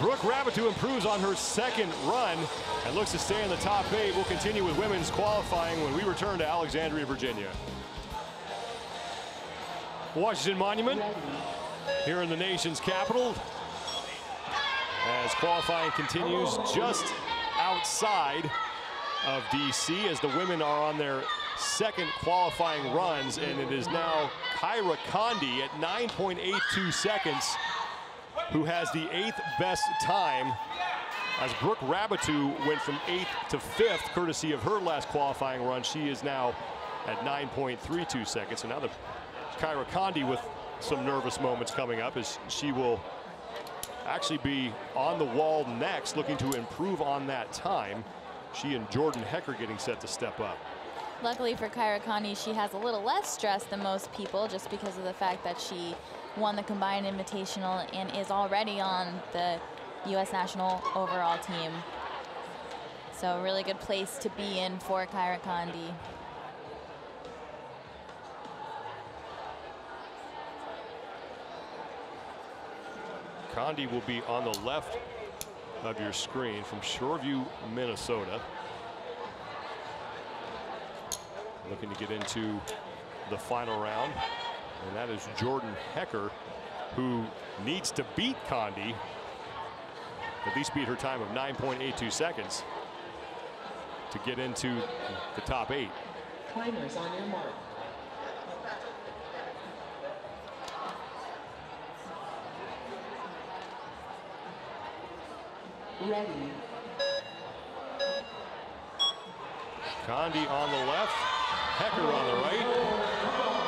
Brooke Rabattou improves on her second run and looks to stay in the top 8. We'll continue with women's qualifying when we return to Alexandria, Virginia. Washington Monument here in the nation's capital as qualifying continues just outside of DC as the women are on their second qualifying runs, and it is now Kyra Condi at 9.82 seconds who has the 8th best time, as Brooke Rabattou went from 8th to 5th courtesy of her last qualifying run. She is now at 9.32 seconds. So now the Kyra Condi with some nervous moments coming up as she will actually be on the wall next, looking to improve on that time. She and Jordan Hecker getting set to step up. Luckily for Kyra Condi, she has a little less stress than most people just because of the fact that she won the combined invitational and is already on the U.S. national overall team. So a really good place to be in for Kyra Condi. Condi will be on the left of your screen from Shoreview, Minnesota. Looking to get into the final round, and that is Jordan Hecker, who needs to beat Condi, at least beat her time of 9.82 seconds to get into the top 8. Climbers on your mark. Ready. Condi on the left, Hecker on the right,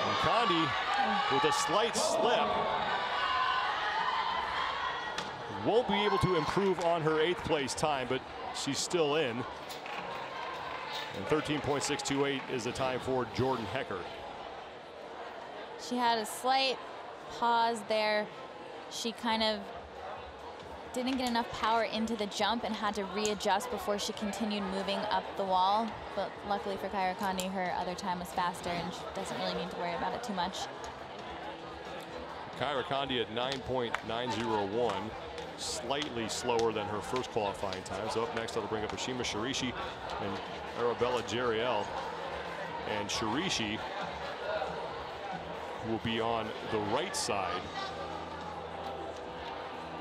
and Condi with a slight slip won't be able to improve on her 8th place time, but she's still in. And 13.628 is the time for Jordan Hecker. She had a slight pause there. She kind of didn't get enough power into the jump and had to readjust before she continued moving up the wall. But luckily for Kyra Condi, her other time was faster and she doesn't really need to worry about it too much. Kyra Condi at 9.901, slightly slower than her first qualifying time. So up next, that'll bring up Ashima Shirishi and Arabella Jeriel. And Shirishi will be on the right side.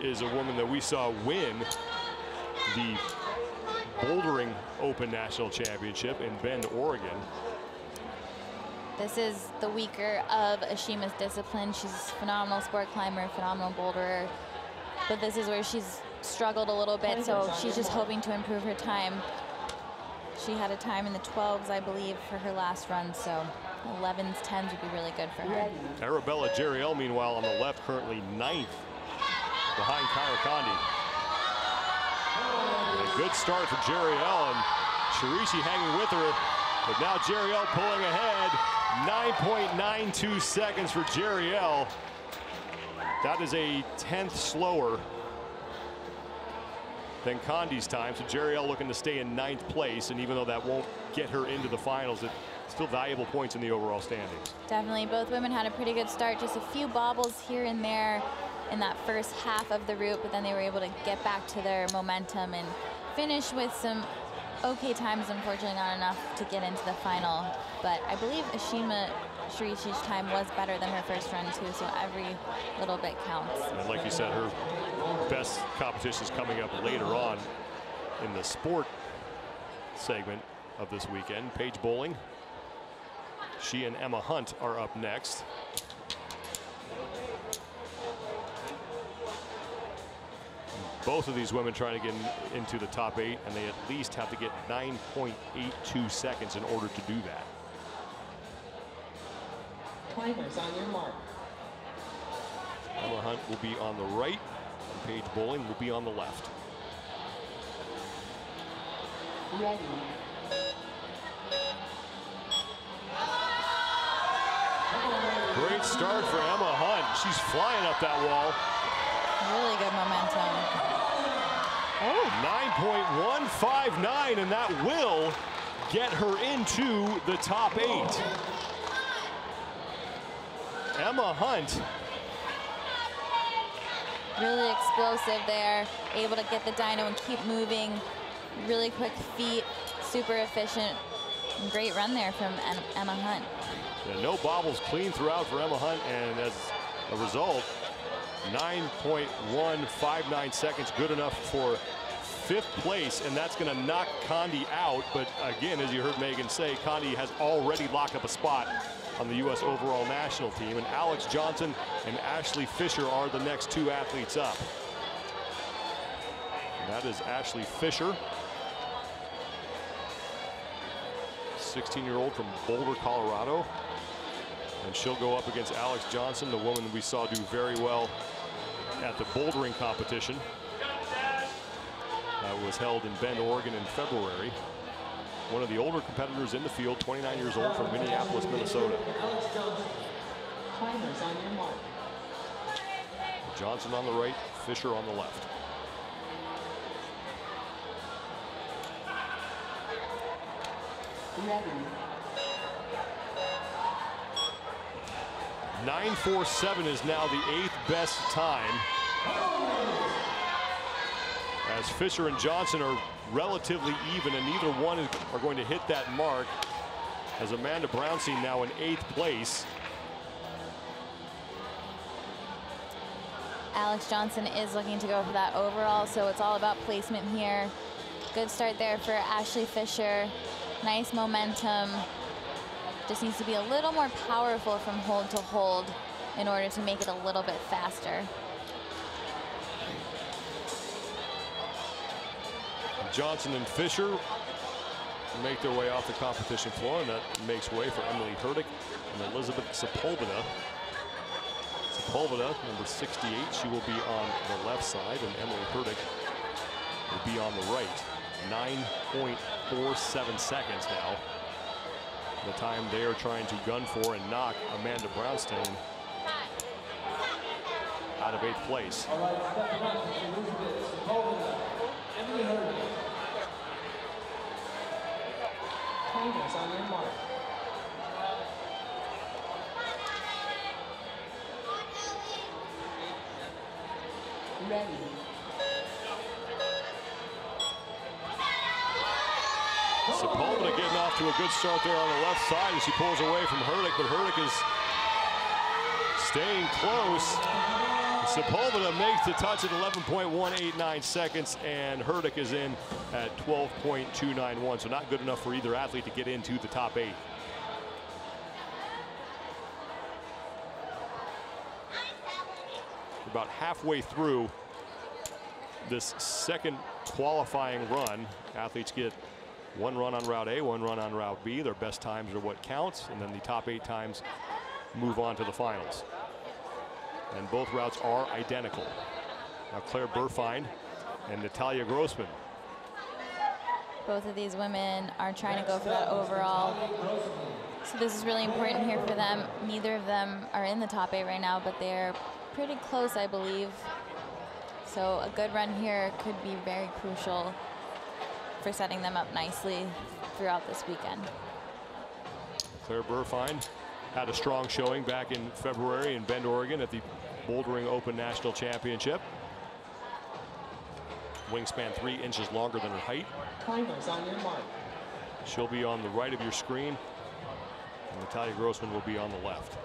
Is a woman that we saw win the Bouldering Open National Championship in Bend, Oregon. This is the weaker of Ashima's discipline. She's a phenomenal sport climber, phenomenal boulderer, but this is where she's struggled a little bit, so she's just hoping to improve her time. She had a time in the 12s, I believe, for her last run, so 11s, 10s would be really good for her. Arabella Jeriel, meanwhile, on the left, currently 9th. Behind Kyra Condi. A good start for Jeriel, and Shirishi hanging with her, but now Jeriel pulling ahead. 9.92 seconds for Jeriel. That is a 10th slower than Condi's time, so Jeriel looking to stay in 9th place, and even though that won't get her into the finals, it still valuable points in the overall standings. Definitely, both women had a pretty good start. Just a few bobbles here and there in that first half of the route, but then they were able to get back to their momentum and finish with some okay times. Unfortunately, not enough to get into the final. But I believe Ashima Shirishi's time was better than her first run too, so every little bit counts. And like you said, her best competition is coming up later on in the sport segment of this weekend. Paige Bowling. She and Emma Hunt are up next. Both of these women trying to get into the top 8, and they at least have to get 9.82 seconds in order to do that. Climbers on your mark. Emma Hunt will be on the right, and Paige Bowling will be on the left. Ready. Great start for Emma Hunt. She's flying up that wall. Really good momentum. Oh, 9.159, and that will get her into the top 8. Emma Hunt. Really explosive there, able to get the dyno and keep moving. Really quick feet, super efficient. Great run there from Emma Hunt. Yeah, no bobbles, clean throughout for Emma Hunt, and as a result, 9.159 seconds, good enough for 5th place, and that's going to knock Condi out. But again, as you heard Megan say, Condi has already locked up a spot on the U.S. overall national team, and Alex Johnson and Ashley Fisher are the next 2 athletes up. And that is Ashley Fisher, 16-year-old from Boulder, Colorado. And she'll go up against Alex Johnson, the woman we saw do very well at the bouldering competition that was held in Bend, Oregon in February. One of the older competitors in the field, 29 years old, from Minneapolis, Minnesota. Climbers on your mark. Johnson on the right, Fisher on the left. Ready. 9.47 is now the 8th best time, as Fisher and Johnson are relatively even, and neither one are going to hit that mark, as Amanda Brownstein now in 8th place. Alex Johnson is looking to go for that overall, so it's all about placement here. Good start there for Ashley Fisher. Nice momentum. Just needs to be a little more powerful from hold to hold in order to make it a little bit faster. Johnson and Fisher make their way off the competition floor, and that makes way for Emily Hurdick and Elizabeth Sepulveda. Sepulveda, number 68, she will be on the left side, and Emily Hurdick will be on the right. 9.47 seconds now. The time they are trying to gun for and knock Amanda Brownstein out of 8th place. All right, stepping up is Elizabeth Sepulveda, Emily Hurdick. Climbers on your mark. Ready. Sepulveda getting off to a good start there on the left side as she pulls away from Hurdick, but Hurdick is staying close. Sepulveda makes the touch at 11.189 seconds, and Hurdick is in at 12.291, so not good enough for either athlete to get into the top 8. About halfway through this second qualifying run, athletes get 1 run on Route A, 1 run on Route B. Their best times are what counts, and then the top 8 times move on to the finals. And both routes are identical. Now Claire Burfine and Natalia Grossman. Both of these women are trying to go for that overall. So this is really important here for them. Neither of them are in the top 8 right now, but they're pretty close, I believe. So a good run here could be very crucial for setting them up nicely throughout this weekend. Claire Burfine had a strong showing back in February in Bend, Oregon at the Bouldering Open National Championship. Wingspan 3 inches longer than her height. Timers on your mark. She'll be on the right of your screen, and Natalia Grossman will be on the left.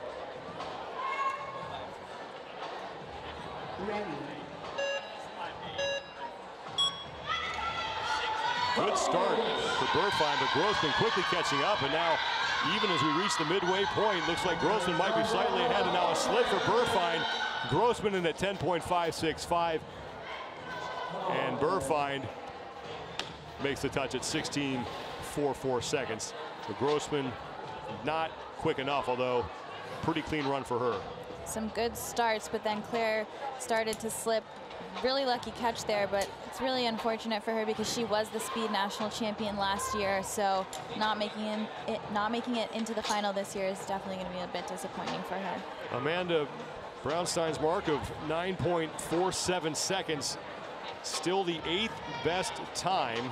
Ready. Good start for Burfine, but Grossman quickly catching up, and now even as we reach the midway point, looks like Grossman might be slightly ahead, and now a slip for Burfine. Grossman in at 10.565, and Burfine makes the touch at 16.44 seconds. So Grossman not quick enough, although pretty clean run for her. Some good starts, but then Claire started to slip. Really lucky catch there, but it's really unfortunate for her because she was the speed national champion last year, so not making it into the final this year is definitely going to be a bit disappointing for her. Amanda Brownstein's mark of 9.47 seconds, still the 8th best time.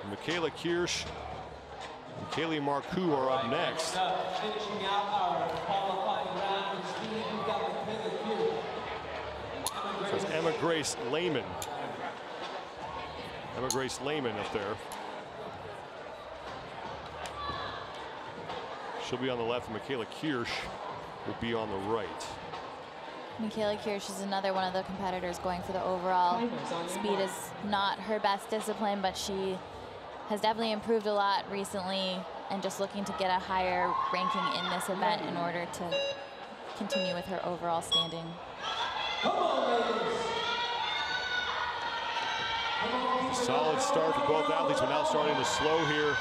Michaela Kirsch and Kaylee Marcoux are up next. Finishing out our qualifying round in speed, we've got Michaela Kirsch. So it's Emma Grace Lehman. Emma Grace Lehman up there. She'll be on the left, and Michaela Kirsch will be on the right. Michaela Kirsch is another one of the competitors going for the overall. Speed is not her best discipline, but she has definitely improved a lot recently and just looking to get a higher ranking in this event in order to continue with her overall standing. Solid start for both athletes, but now starting to slow here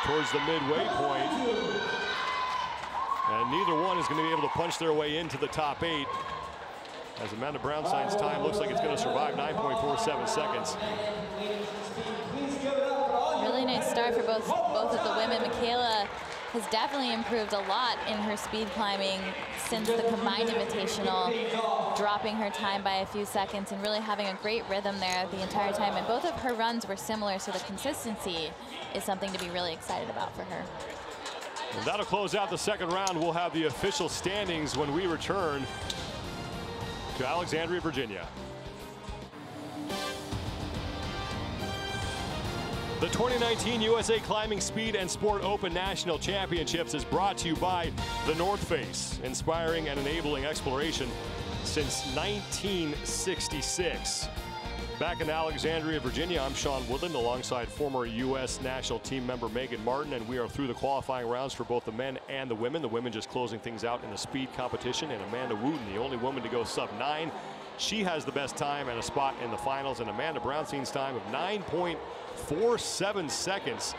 towards the midway point. And neither one is going to be able to punch their way into the top 8. As Amanda Brownstein's time looks like it's going to survive 9.47 seconds. Really nice start for both of the women. Michaela has definitely improved a lot in her speed climbing since the combined invitational, dropping her time by a few seconds and really having a great rhythm there the entire time. And both of her runs were similar, so the consistency is something to be really excited about for her. And that'll close out the second round. We'll have the official standings when we return to Alexandria, Virginia. The 2019 USA Climbing Speed and Sport Open National Championships is brought to you by the North Face, inspiring and enabling exploration since 1966. Back in Alexandria, Virginia, I'm Sean Woodland alongside former U.S. national team member Megan Martin, and we are through the qualifying rounds for both the men and the women. The women just closing things out in the speed competition, and Amanda Wooten, the only woman to go sub-9. She has the best time and a spot in the finals, and Amanda Brownstein's time of 9.47 seconds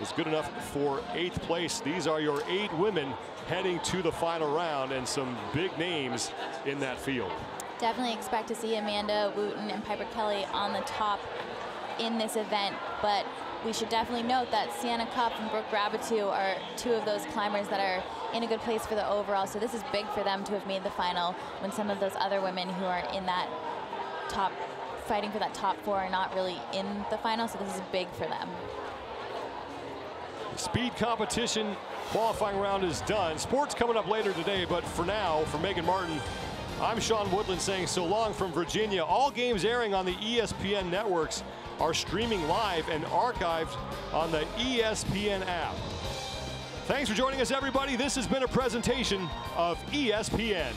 is good enough for 8th place. These are your 8 women heading to the final round, and some big names in that field. Definitely expect to see Amanda Wooten and Piper Kelly on the top in this event, but we should definitely note that Sienna Cup and Brooke Grabatu are 2 of those climbers that are in a good place for the overall, so this is big for them to have made the final when some of those other women who are in that top, fighting for that top 4 are not really in the final, so this is big for them. The speed competition qualifying round is done. Sports coming up later today, but for now, for Megan Martin, I'm Sean Woodland saying so long from Virginia. All games airing on the ESPN networks are streaming live and archived on the ESPN app. Thanks for joining us, everybody. This has been a presentation of ESPN.